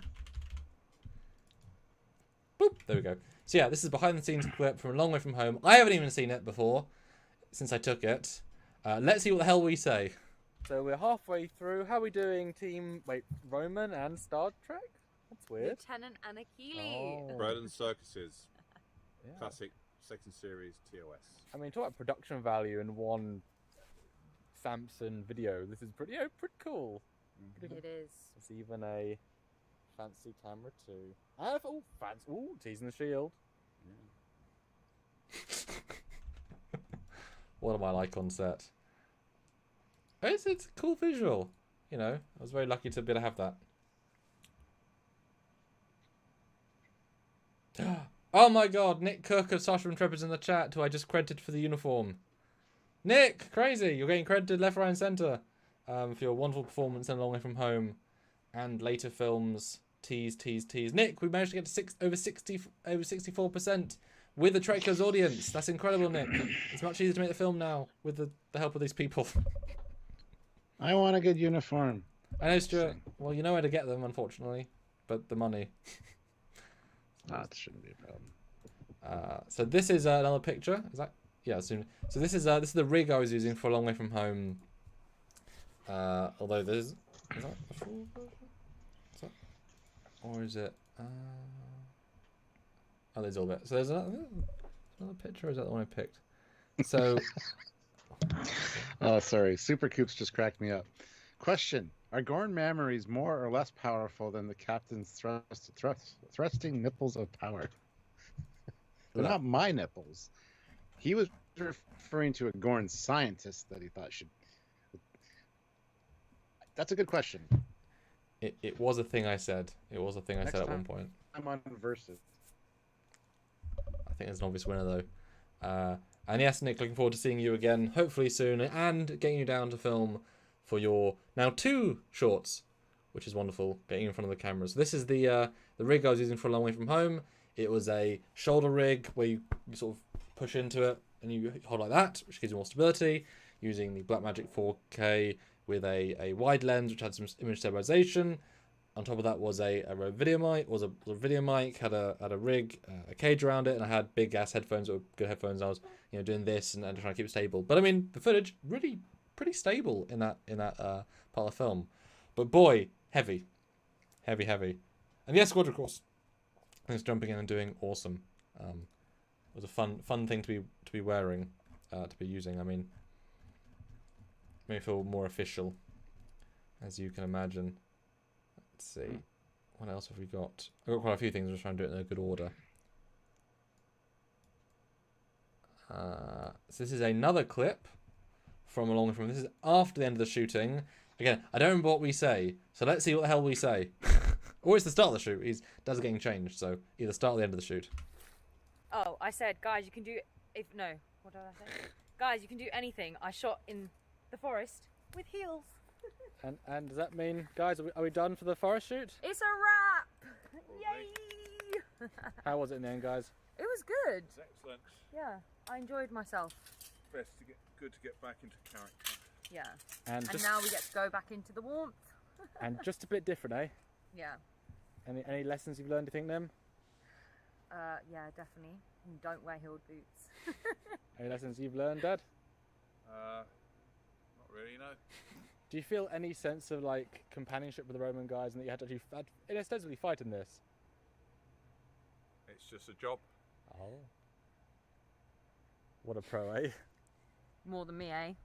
Boop, there we go. So yeah, this is a behind the scenes clip from A Long Way From Home. I haven't even seen it before since I took it. Let's see what the hell we say. So we're halfway through. How are we doing, team? Roman and Star Trek? That's weird. Lieutenant Anakili. Bread and Circuses. Yeah. Classic second series TOS. I mean, talk about production value in one Samson video. This is pretty cool. It is. It's even a fancy camera too. Fancy. Ooh, teasing the shield. What am I like on set? It's a cool visual. You know, I was very lucky to be able to have that. Oh my god, Nick Cook of Starship Intrepids in the chat, who I just credited for the uniform. Nick, crazy! You're getting credited left, right, and centre for your wonderful performance in A Long Way From Home and later films. Tease. Nick, we managed to get to over 64% with the Trekyards audience. That's incredible, Nick. It's much easier to make the film now with the help of these people. I want a good uniform. I know, Stuart. Well, you know where to get them, unfortunately, but the money. That shouldn't be a problem. So this is another picture. Is that? Yeah, soon. So this is the rig I was using for A Long Way From Home. Although is that the full version? Is that, or is it? Oh, there's all of it. So there's another picture. Or is that the one I picked? So. Oh, sorry. Super Coops just cracked me up. Question: are Gorn memories more or less powerful than the captain's thrusting nipples of power? They're not my nipples. He was referring to a Gorn scientist that he thought should. That's a good question. It was a thing I said. It was a thing I said at one point. I'm on Versus. I think there's an obvious winner though. And yes, Nick, looking forward to seeing you again, hopefully soon, and getting you down to film for your now 2 shorts, which is wonderful, getting in front of the cameras. So this is the rig I was using for A Long Way From Home. It was a shoulder rig where you sort of push into it and you hold like that, which gives you more stability, using the Blackmagic 4K with a wide lens, which had some image stabilization. On top of that was a Rode video mic, had a rig, a cage around it, and I had big ass headphones, or good headphones. I was, doing this and trying to keep it stable. But I mean, the footage really pretty stable in that part of the film. But boy, heavy. And the Escort, of course, is jumping in and doing awesome. It was a fun thing to be wearing, to be using. I mean, made me feel more official, as you can imagine. Let's see, what else have we got? I've got quite a few things. I'm just trying to do it in a good order. So this is another clip from A Long Way From. This is after the end of the shooting. Again, I don't remember what we say, so let's see what the hell we say. Or it's the start of the shoot. He does it getting changed, so either start or the end of the shoot. Oh, I said, guys, you can do what did I say? Guys, you can do anything. I shot in the forest with heels. And does that mean, guys, are we done for the forest shoot? It's a wrap! Yay! How was it in the end, guys? It was good. It's excellent. Yeah, I enjoyed myself. Good to get back into character. Yeah. And now we get to go back into the warmth. And just a bit different, eh? Yeah. Any lessons you've learned, do you think, them? Yeah, definitely. And don't wear heeled boots. Any lessons you've learned, Dad? Not really, no. Do you feel any sense of like companionship with the Roman guys, and that you had to actually ostensibly fight in this? It's just a job. Oh. What a pro, eh? More than me, eh?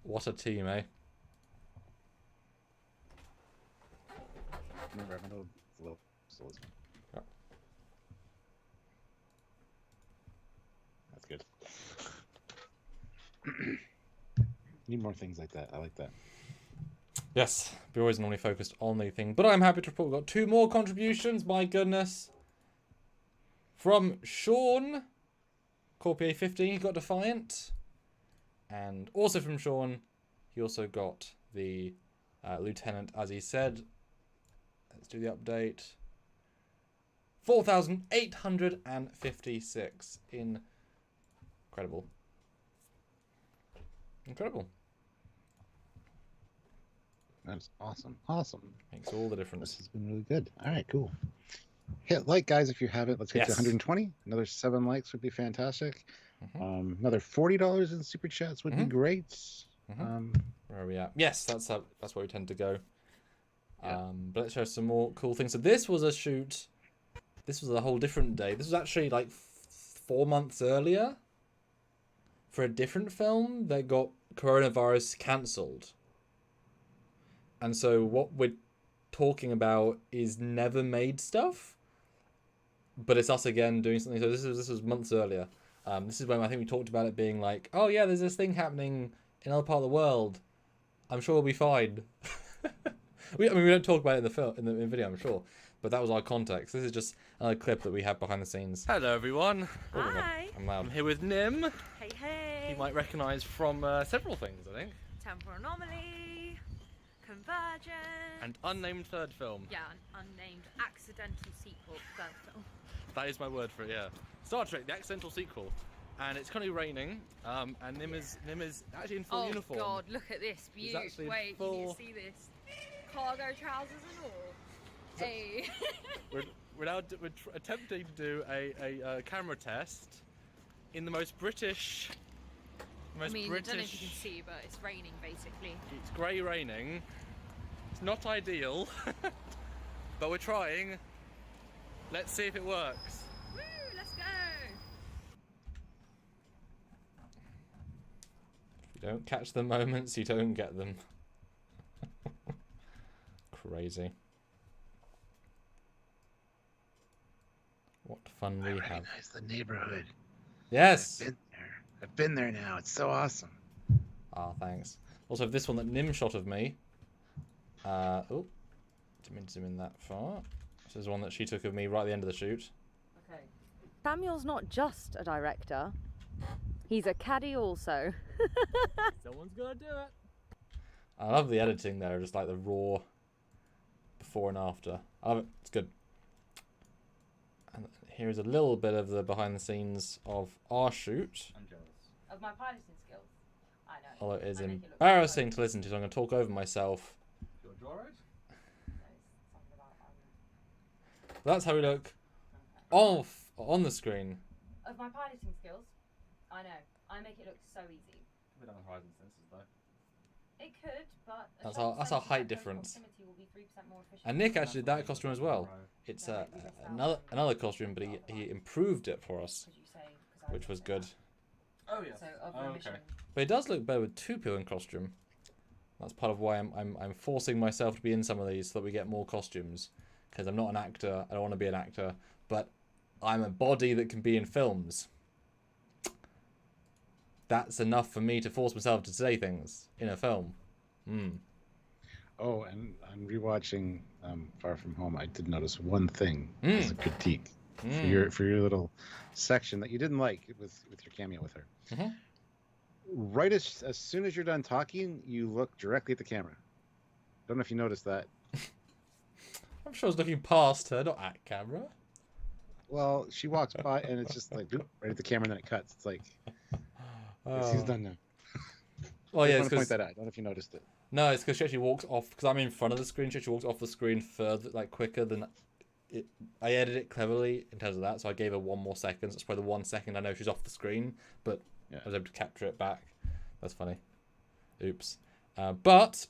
What a team, eh? Remember, I'm a little slow. Yeah. That's good. Need more things like that. I like that. Yes, we're always normally focused on the thing, but I'm happy to report we've got 2 more contributions. My goodness, from Sean Corpier 15, he got Defiant, and also from Sean, he also got the Lieutenant, as he said. Let's do the update. 4,856. Incredible. That's awesome. Awesome. Makes all the difference. This has been really good. All right, cool. Hit like, guys, if you haven't. Let's get to 120. Another 7 likes would be fantastic. Another $40 in super chats would be great. Where are we at? Yes, that's where we tend to go. Yeah. But let's show some more cool things. So this was a shoot. This was a whole different day. This was actually like 4 months earlier for a different film that got coronavirus cancelled. And so what we're talking about is never made stuff, but it's us again doing something. So this was months earlier. This is when I think we talked about it being like, oh yeah, there's this thing happening in another part of the world. I'm sure we'll be fine. we don't talk about it in the film, in the video, I'm sure, but that was our context. This is just another clip that we have behind the scenes. Hello, everyone. Hi. I'm loud. I'm here with Nim. Hey, hey. You might recognise from several things, I think. Temporal anomaly, convergence. And unnamed third film. Yeah, an unnamed accidental sequel third film. That is my word for it, yeah. Star Trek, the accidental sequel. And it's currently raining, and Nim is actually in full uniform. Oh god, look at this view. Wait, you need to see this. Cargo trousers and all. Hey. We're attempting to do a camera test in the most British. I don't know if you can see, but it's raining basically. It's grey raining. It's not ideal, but we're trying. Let's see if it works. Woo, let's go. If you don't catch the moments, you don't get them. Crazy. What fun we have. I recognize the neighborhood. Yes! I've been there now. It's so awesome. Ah, thanks. Also, this one that Nim shot of me. Oh, didn't mean to zoom in that far. This is one that she took of me right at the end of the shoot. Okay. Samuel's not just a director. He's a caddy also. Someone's gonna do it. I love the editing there, just like the raw before and after. I love it. It's good. And here's a little bit of the behind the scenes of our shoot. I'm jealous. Of my piloting skills. I know. Although it is embarrassing to listen to, so I'm going to talk over myself. Your draw right? That's how we look on the screen. Of my piloting skills, I know. I make it look so easy. We don't have horizon sensors though. It could, but That's our height difference. And Nick actually did that costume as well. It's another costume, but he improved it for us, which was good. Oh yeah. Okay. But it does look better with two people in costume. That's part of why I'm forcing myself to be in some of these so that we get more costumes. Because I'm not an actor, I don't want to be an actor, but I'm a body that can be in films. That's enough for me to force myself to say things in a film. Oh, and I'm rewatching Far From Home. I did notice one thing as a critique for your little section that you didn't like with your cameo with her. Right as soon as you're done talking, you look directly at the camera. Don't know if you noticed that. I'm sure I was looking past her, not at camera. Well, she walks by and it's just like right at the camera, and then it cuts. It's like she's done now. Well, yeah, I want to point that out. I don't know if you noticed it. No, it's because she actually walks off. Because I'm in front of the screen, she actually walks off the screen further, like quicker than it. I edited it cleverly in terms of that, so I gave her 1 more second. It's probably the 1 second I know she's off the screen, but yeah. I was able to capture it back. That's funny. Oops. Yeah, what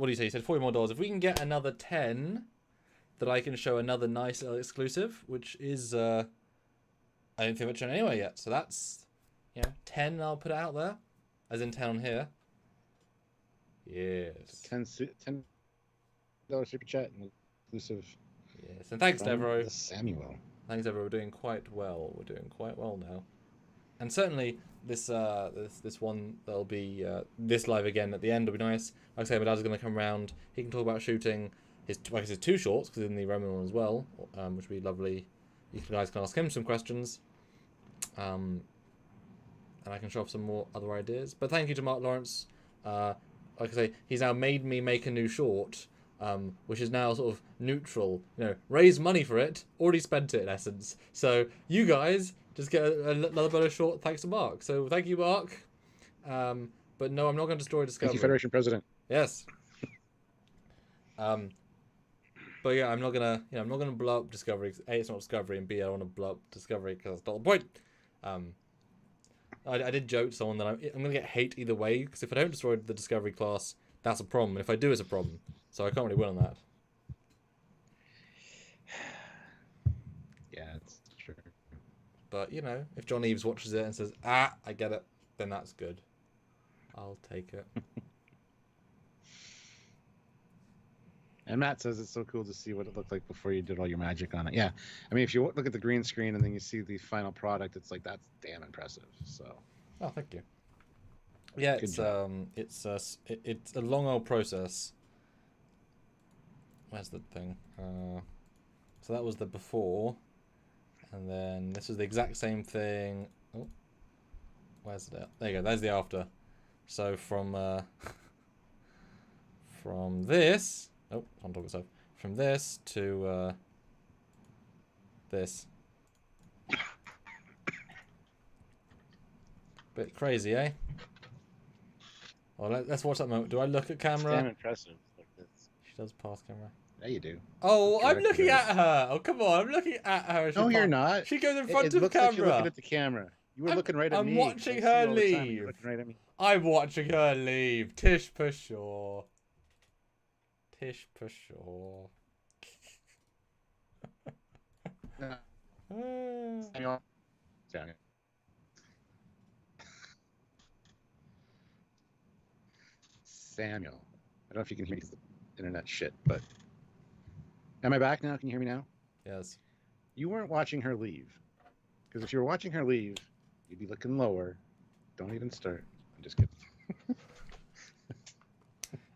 do you say? You said $40 more. If we can get another 10, that I can show another nice exclusive, which is I don't think we've shown anywhere yet. So that's 10. I'll put it out there, as in 10 on here. Yes. $10 super chat and exclusive. Yes, and thanks, Devereaux. Samuel. Thanks, Devereaux. We're doing quite well. We're doing quite well now. And certainly this one that'll be this live again at the end will be nice. Like I say, my dad's going to come around. He can talk about shooting his 2 shorts, because in the Roman one as well, which would be lovely. You guys can ask him some questions. And I can show off some more other ideas. But thank you to Mark Lawrence. Like I say, he's now made me make a new short, which is now sort of neutral. Raise money for it, already spent it in essence. So you guys just get another better short thanks to Mark. So thank you, Mark. But no, I'm not going to destroy Discovery. Thank you, Federation President. Yes. But yeah, I'm not gonna blow up Discovery. A, it's not Discovery, and B, I don't want to blow up Discovery because that's not the point. I did joke to someone that I'm going to get hate either way, because if I don't destroy the Discovery class, that's a problem. And if I do, it's a problem. So I can't really win on that. Yeah, it's true. But, if John Eves watches it and says, I get it, then that's good. I'll take it. And Matt says it's so cool to see what it looked like before you did all your magic on it. Yeah, I mean, if you look at the green screen and then you see the final product, it's like that's damn impressive. So. Oh, thank you. Yeah, Good it's a long old process. Where's the thing? So that was the before, and then this was the exact same thing. Oh, where's it? There you go. There's the after. So from this. Oh, on top of itself. From this to this. Bit crazy, eh? Well, let's watch that moment. Do I look at camera? Damn impressive. Like this. She does pass camera. Yeah, you do. Oh, I'm looking at her. Oh, come on. I'm looking at her. No, you're not. She goes in front it of looks camera. like you're looking at the camera. You were looking right at me. I'm watching her leave. You're looking right at me. I'm watching her leave. Tish Pshaw. Tish Pshaw. Samuel. Samuel. Samuel. I don't know if you can hear me. It's the internet shit, but am I back now? Can you hear me now? Yes. You weren't watching her leave, because if you were watching her leave, you'd be looking lower. Don't even start. I'm just kidding.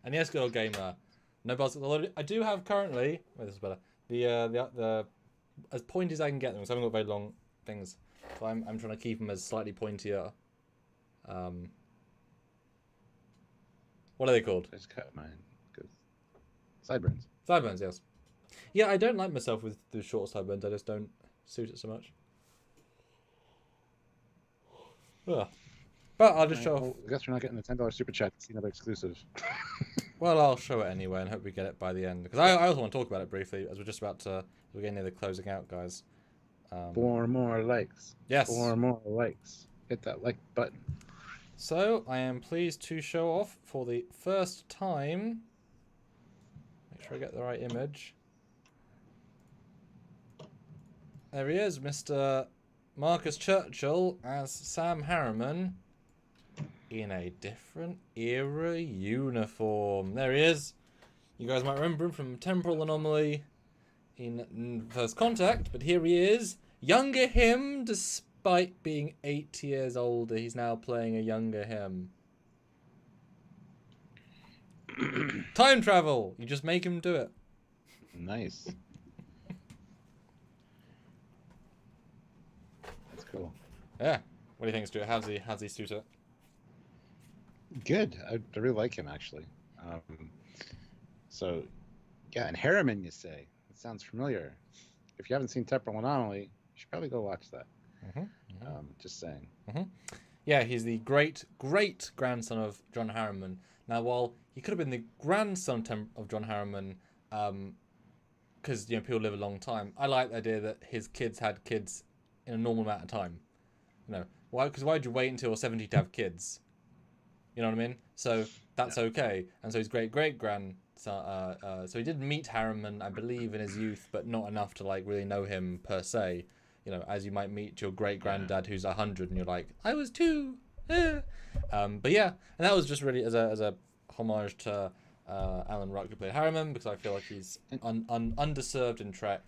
And yes, good old gamer. No buzz. Although I do have currently. Wait, this is better. The as pointy as I can get them, because I haven't got very long things. So I'm trying to keep them as slightly pointier. What are they called? I just cut mine. Good. Sideburns. Sideburns, yes. Yeah, I don't like myself with the short sideburns. I just don't suit it so much. Ugh. But I'll just show off. Well, I guess we're not getting the $10 super chat to see another exclusive. Well, I'll show it anyway and hope we get it by the end. Because I also want to talk about it briefly as we're just about to... We're getting near the closing out, guys. 4 more likes. Yes. 4 more likes. Hit that like button. So, I am pleased to show off for the first time... Make sure I get the right image. There he is, Mr. Marcus Churchill as Sam Harriman in a different era uniform. There he is. You guys might remember him from Temporal Anomaly in First Contact, but here he is. Younger him, despite being 8 years older. He's now playing a younger him. Time travel! You just make him do it. Nice. That's cool. Yeah. What do you think, Stuart? How's he suit it? Good. I really like him, actually. So, yeah, and Harriman, you say. It sounds familiar. If you haven't seen Temporal Anomaly, you should probably go watch that. Just saying. Yeah, he's the great-grandson of John Harriman. Now, while he could have been the grandson of John Harriman, because people live a long time, I like the idea that his kids had kids in a normal amount of time. Why? Because why would you wait until 70 to have kids? You know what I mean? So that's okay. And so his great-great-grandson. So he did meet Harriman, I believe, in his youth, but not enough to really know him per se. As you might meet your great-granddad who's 100, and you're like, I was 2. But yeah, and that was just really as a homage to Alan Ruck, who played Harriman, because I feel like he's underserved in Trek,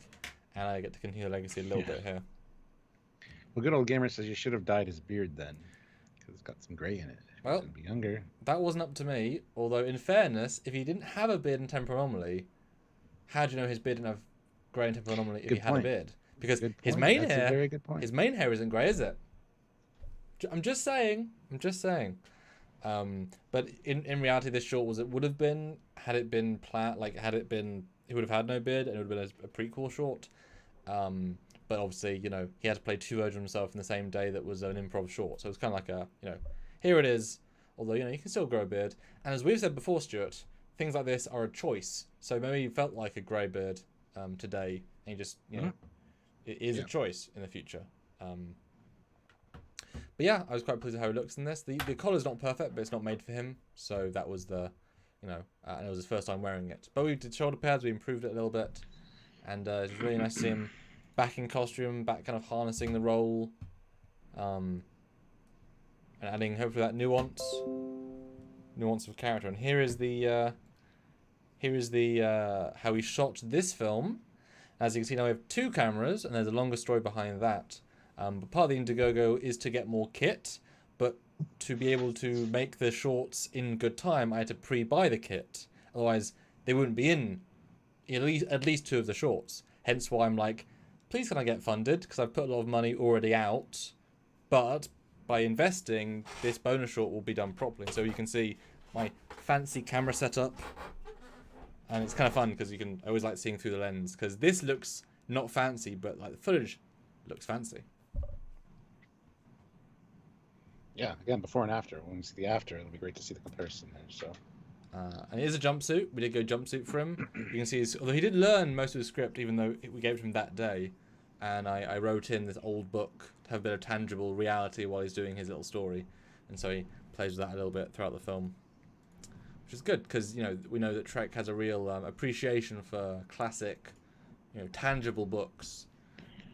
and I get to continue the legacy a little bit here. Well, good old gamer says you should have dyed his beard then, because it's got some gray in it. Well, be younger. That wasn't up to me. Although, in fairness, if he didn't have a beard in Temporal Anomaly, how do you know his beard didn't have grey in Temporal Anomaly if he had a beard? Because his main hair, very good point. His main hair isn't grey, is it? I'm just saying. But in reality, this short would have been had it been he would have had no beard and it would have been a prequel short. But obviously, he had to play 2 versions of himself in the same day that was an improv short. So it's kind of like here it is. Although, you can still grow a beard. And as we've said before, Stuart, things like this are a choice. So maybe you felt like a grey beard today, and you just, it is a choice in the future. But yeah, I was quite pleased with how he looks in this. The collar's not perfect, but it's not made for him. So that was and it was his first time wearing it. But we did shoulder pads, we improved it a little bit. And it's really nice to see him back in costume, back kind of harnessing the role. And adding hopefully that nuance of character. And here is the here is the how he shot this film. As you can see now, we have 2 cameras, and there's a longer story behind that. But part of the Indiegogo is to get more kit, but to be able to make the shorts in good time, I had to pre-buy the kit. Otherwise, they wouldn't be in at least 2 of the shorts. Hence why I'm like, please can I get funded? Because I've put a lot of money already out. But by investing, this bonus short will be done properly. So you can see my fancy camera setup. And it's kind of fun because I always like seeing through the lens. Because this looks not fancy, but like the footage looks fancy. Yeah, again, before and after. When we see the after, it'll be great to see the comparison there. So. And it is a jumpsuit. We did go jumpsuit for him. You can see, although he did learn most of the script, even though we gave it to him that day. And I wrote in this old book to have a bit of tangible reality while he's doing his little story. And so he plays with that a little bit throughout the film. Which is good, because, we know that Trek has a real appreciation for classic, tangible books.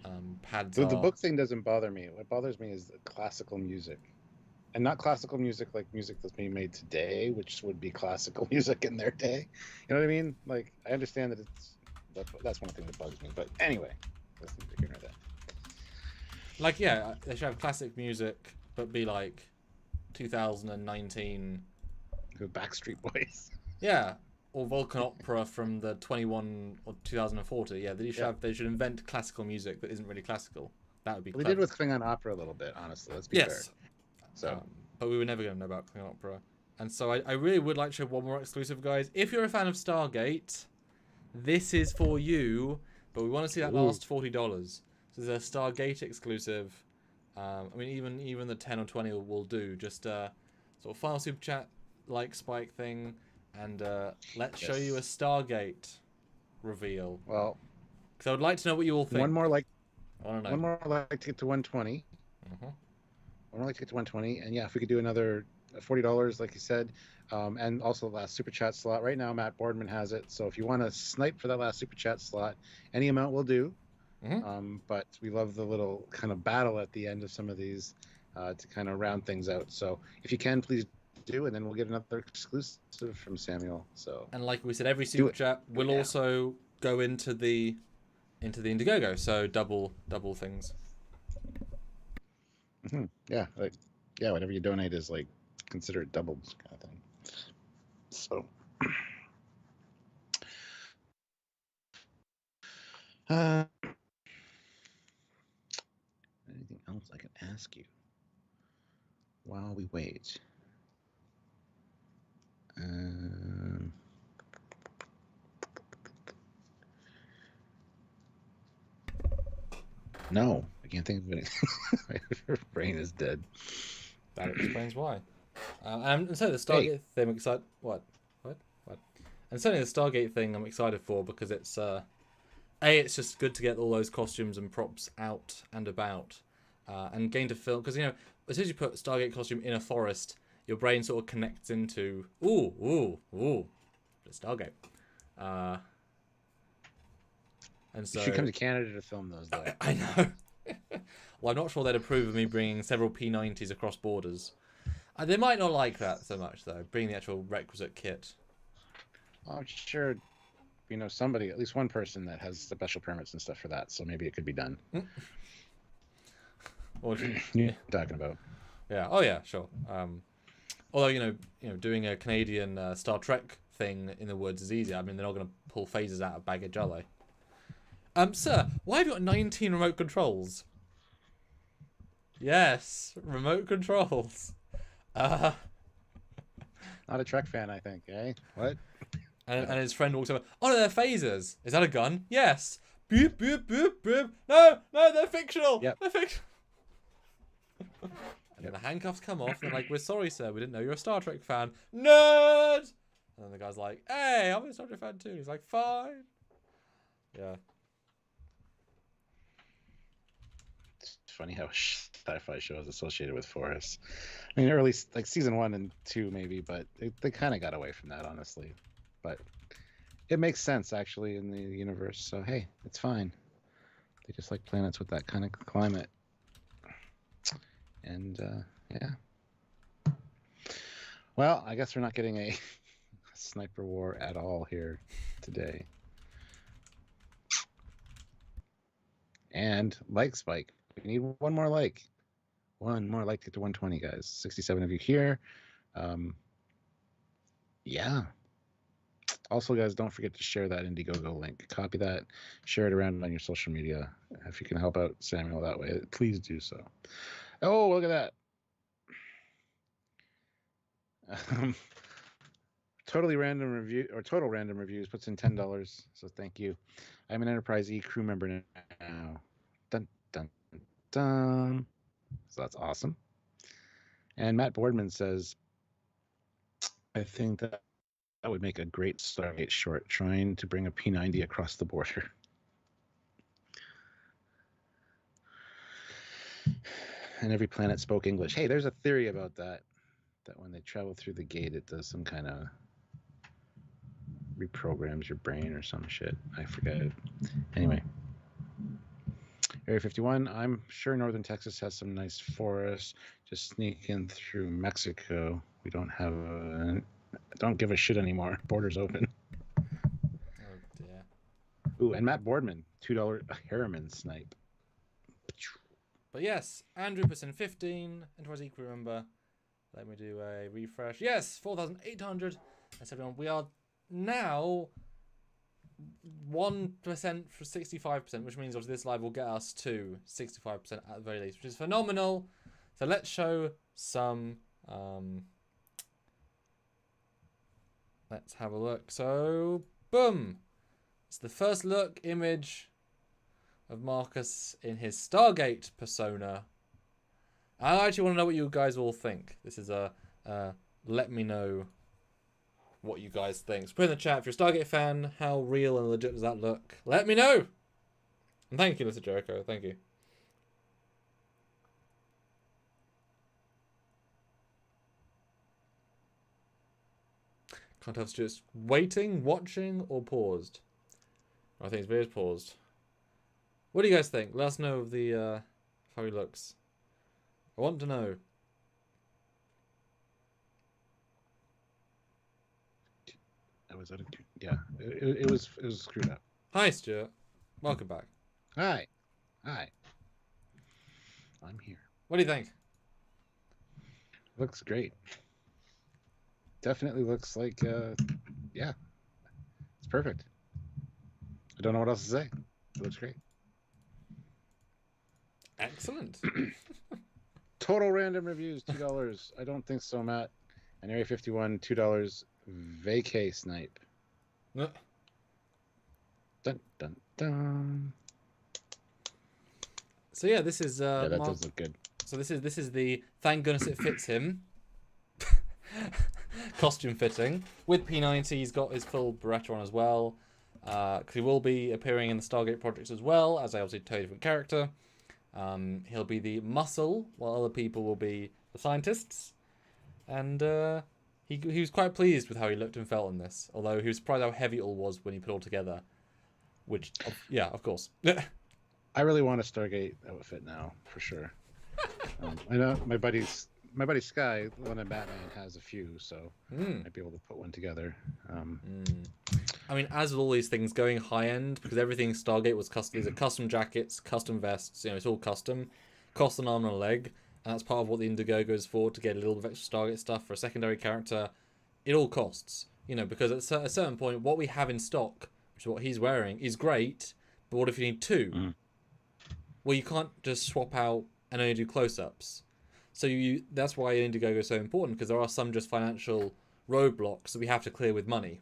The book thing doesn't bother me. What bothers me is the classical music. And not classical music like music that's being made today, which would be classical music in their day. You know what I mean? Like, I understand that that's one thing that bugs me. But anyway, let's ignore that. Like, yeah, they should have classic music, but be like 2019. The Backstreet Boys. Yeah, or Vulcan Opera from the 21 or 2040. Yeah, they should invent classical music that isn't really classical. That would be. We did with Klingon Opera a little bit, honestly. Let's be fair. So, but we were never going to know about Klingon Opera, and so I really would like to show one more exclusive, guys. If you're a fan of Stargate, this is for you. But we want to see that last $40. So there's a Stargate exclusive. I mean, even the 10 or 20 will do. Just sort of final super chat like Spike thing, and let's show you a Stargate reveal. Well, because I would like to know what you all think. One more like to get to 120. One more like to get to 120, and yeah, if we could do another $40, like you said, and also the last super chat slot. Right now, Matt Boardman has it, so if you want to snipe for that last super chat slot, any amount will do. But we love the little kind of battle at the end of some of these to kind of round things out. So if you can, please do, and then we'll get another exclusive from Samuel. So, and like we said, every super chat will also go into the Indiegogo, so double things. Yeah, whatever you donate is like considered doubled kind of thing. So, anything else I can ask you while we wait? No, I can't think of anything. My brain is dead. That explains why. And so the Stargate thing, I'm excited. What? And certainly the Stargate thing, I'm excited for because it's it's just good to get all those costumes and props out and about, and gain to film because as soon as you put Stargate costume in a forest, your brain sort of connects into the Stargate. And so you should come to Canada to film those, though. I know. Well, I'm not sure they'd approve of me bringing several P90s across borders. They might not like that so much, though, bringing the actual requisite kit. I'm sure, somebody, at least one person that has special permits and stuff for that, so maybe it could be done. What you're talking about? Yeah. Oh, yeah, sure. Although, doing a Canadian Star Trek thing in the woods is easy. I mean, they're not going to pull phasers out of baggage, are they? Sir, why have you got 19 remote controls? Yes, remote controls. Not a Trek fan, I think, eh? What? And his friend walks over. Oh, no, they're phasers. Is that a gun? Yes. Boop, boop, boop, boop. No, they're fictional. Yep. They're fictional. And then the handcuffs come off. And they're like, we're sorry, sir. We didn't know you're a Star Trek fan. Nerd! And then the guy's like, hey, I'm a Star Trek fan too. He's like, fine. Yeah. Funny how sci-fi shows associated with forests. I mean, early like season 1 and 2 maybe, but they kind of got away from that, honestly. But it makes sense actually in the universe. So hey, it's fine. They just like planets with that kind of climate. And yeah. Well, I guess we're not getting a sniper war at all here today. And like spike. We need one more like. One more like to get to 120, guys. 67 of you here. Yeah. Also, guys, don't forget to share that Indiegogo link. Copy that. Share it around on your social media. If you can help out Samuel that way, please do so. Oh, look at that. Total random reviews puts in $10. So thank you. I'm an Enterprise E crew member now. Dun, dun, dun. So that's awesome. And Matt Boardman says, I think that would make a great Stargate short, trying to bring a P90 across the border. And every planet spoke English. Hey, there's a theory about that when they travel through the gate, it does some kind of reprograms your brain or some shit. I forget it. Anyway. Area 51, I'm sure northern Texas has some nice forests. Just sneak in through Mexico. We don't have don't give a shit anymore. Borders open. Oh dear. Ooh, and Matt Boardman, $2 Harriman snipe. But yes, Andrew puts in 15, and was equal, remember. Let me do a refresh. Yes, 4,871. We are now 1% for 65%, which means obviously this live will get us to 65% at the very least, which is phenomenal. So let's show some. Let's have a look. So, boom. It's the first look image of Marcus in his Stargate persona. I actually want to know what you guys all think. This is a let me know what you guys think. So put in the chat if you're a Stargate fan, how real and legit does that look? Let me know. And thank you, Mr. Jericho. Thank you. Can't tell if it's just waiting, watching, or paused. I think his video's paused. What do you guys think? Let us know of the how he looks. I want to know. It was screwed up. Hi, Stuart. Welcome back. Hi. I'm here. What do you think? Looks great. Definitely looks like yeah. It's perfect. I don't know what else to say. It looks great. Excellent. Total random reviews, $2. I don't think so, Matt. And Area 51, $2. Vacay snipe. Dun dun dun. So yeah, this is yeah, that does look good. So this is the thank goodness it fits him costume fitting with P90. He's got his full Beretta on as well. Because he will be appearing in the Stargate projects as well as a obviously totally different character. He'll be the muscle, while other people will be the scientists. And he was quite pleased with how he looked and felt in this. Although he was surprised how heavy it all was when he put it all together. Which, yeah, of course. I really want a Stargate outfit now, for sure. I know my buddy Sky, the one in Batman, has a few, so I'd be able to put one together. I mean, as with all these things going high end, because everything Stargate was custom. These are custom jackets, custom vests. You know, it's all custom. Cost an arm and a leg, and that's part of what the Indiegogo is for, to get a little bit of extra Stargate stuff for a secondary character. It all costs, you know, because at a certain point, what we have in stock, which is what he's wearing, is great. But what if you need two? Well, you can't just swap out and only do close-ups. So that's why Indiegogo is so important, because there are some just financial roadblocks that we have to clear with money.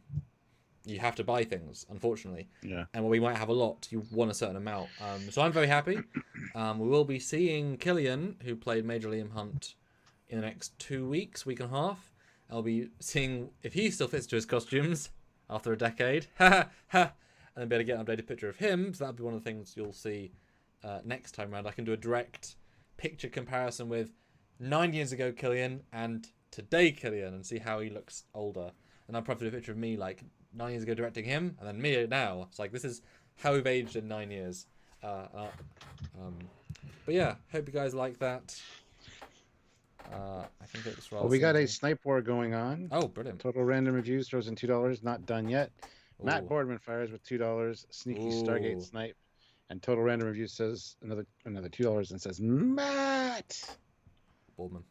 You have to buy things, unfortunately. Yeah. And while we might have a lot, you want a certain amount. So I'm very happy. We will be seeing Killian, who played Major Liam Hunt, in the next 2 weeks, week and a half. I'll be seeing if he still fits to his costumes after a decade. And then be able to get an updated picture of him. So that'll be one of the things you'll see next time around. I can do a direct picture comparison with 9 years ago Killian and today Killian and see how he looks older. And I'll probably do a picture of me like 9 years ago directing him, and then me now. It's like, this is how we've aged in 9 years. But yeah, hope you guys like that. I think it's rather. Well, we got a simple. snipe war going on. Oh, brilliant! Total random reviews throws in $2. Not done yet. Ooh. Matt Boardman fires with $2. Sneaky Stargate Ooh. snipe, and Total Random Review says another $2 and says Matt Boardman.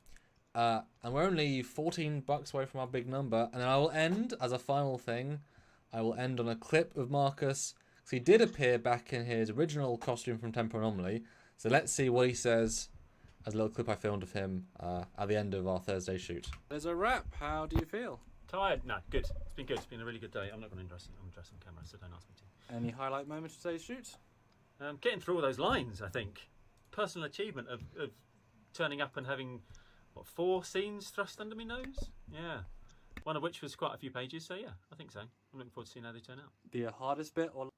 And we're only $14 away from our big number, and then I will end as a final thing. I will end on a clip of Marcus. So he did appear back in his original costume from Temporal Anomaly. So let's see what he says as a little clip I filmed of him at the end of our Thursday shoot. There's a wrap. How do you feel? Tired? No, good. It's been good. It's been a really good day. I'm not going to undress on camera, so don't ask me to. Any highlight moment of today's shoot? Getting through all those lines, I think. Personal achievement of turning up and having, 4 scenes thrust under my nose? Yeah. One of which was quite a few pages, so yeah, I think so. I'm looking forward to seeing how they turn out. The hardest bit or...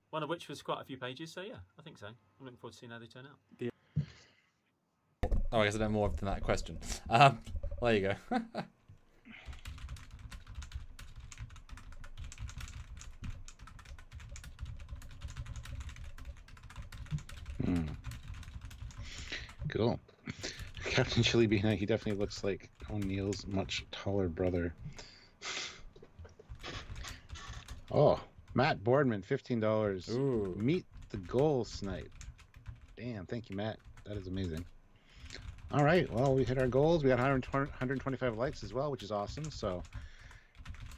One of which was quite a few pages, so yeah, I think so. I'm looking forward to seeing how they turn out. Oh, I guess I know more than that question. Well, there you go. Cool. Captain Chili Bean, he definitely looks like O'Neill's much taller brother. Oh, Matt Boardman, $15. Ooh. Meet the goal snipe. Damn, thank you, Matt. That is amazing. All right, well, we hit our goals. We got 125 likes as well, which is awesome. So,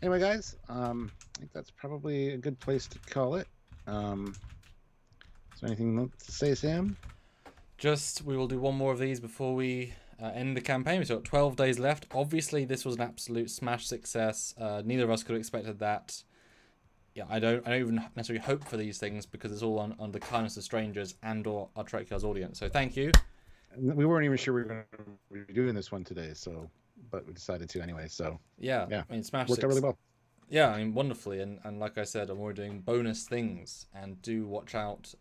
anyway, guys, I think that's probably a good place to call it. Is there anything to say, Sam? Just, we will do one more of these before we end the campaign. We've got 12 days left. Obviously, this was an absolute smash success. Neither of us could have expected that. Yeah, I don't even necessarily hope for these things because it's all on the kindness of strangers and/or our Trekyards audience. So thank you. We weren't even sure we were going to be doing this one today, but we decided to anyway. So yeah. I mean, smash worked out really well. Yeah, I mean, wonderfully, and like I said, I'm already doing bonus things, and do watch out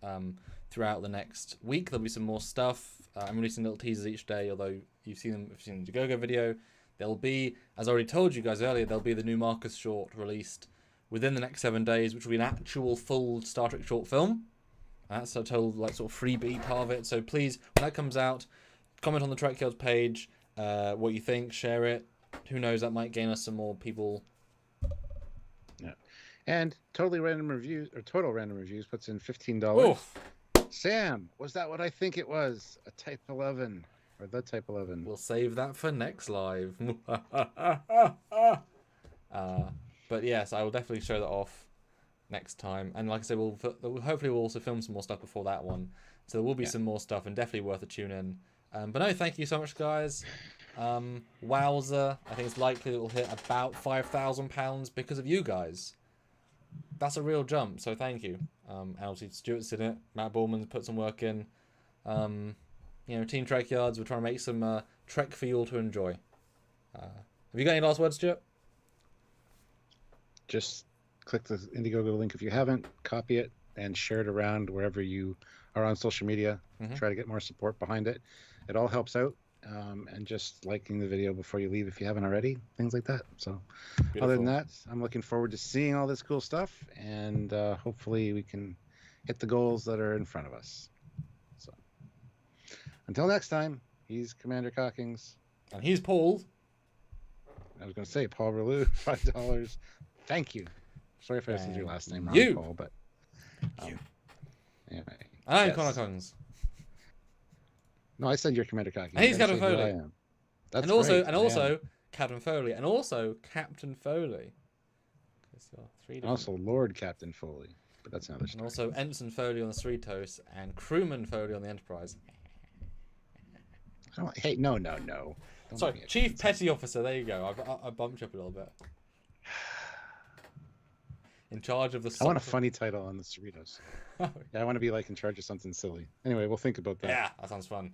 throughout the next week. There'll be some more stuff. I'm releasing little teasers each day, although you've seen them. If you've seen the Indiegogo video, there'll be, as I already told you guys earlier, there'll be the new Marcus short released within the next 7 days, which will be an actual full Star Trek short film. That's a total sort of freebie part of it. So please, when that comes out, comment on the Trekyards page what you think, share it. Who knows, that might gain us some more people. Yeah. And Total Random Reviews puts in $15. Oof. Sam, was that what I think it was? A Type 11 or the Type 11? We'll save that for next live. But yes, I will definitely show that off next time. And like I said, hopefully we'll also film some more stuff before that one. So there will be some more stuff, and definitely worth a tune in. But no, thank you so much, guys. Wowza, I think it's likely that we'll hit about £5,000 because of you guys. That's a real jump, so thank you. And obviously Stuart's in it, Matt Ballman's put some work in. Team Trekyards, we're trying to make some Trek for you all to enjoy. Have you got any last words, Stuart? Just click the Indiegogo link if you haven't, copy it, and share it around wherever you are on social media. Try to get more support behind it. It all helps out. And just liking the video before you leave if you haven't already, things like that. So beautiful. Other than that, I'm looking forward to seeing all this cool stuff, and hopefully we can hit the goals that are in front of us. So until next time, he's Commander Cockings. And he's Paul. I was going to say Paul Relu, $5. Thank you. Sorry if I said your last name wrong, Paul, but anyway. I'm Connor Coggins. No, I said you're Commander Cockings. And he's Captain Foley. That's and also, right, and also Captain Foley, and also Captain Foley. And also Lord Captain Foley, but that's another story. And also Ensign Foley on the Cerritos and Crewman Foley on the Enterprise. Hey, no. Sorry, Chief Petty Officer. There you go. I bumped you up a little bit. In charge of the... I want a funny title on the Cerritos. Yeah, I want to be in charge of something silly. Anyway, we'll think about that. Yeah, that sounds fun.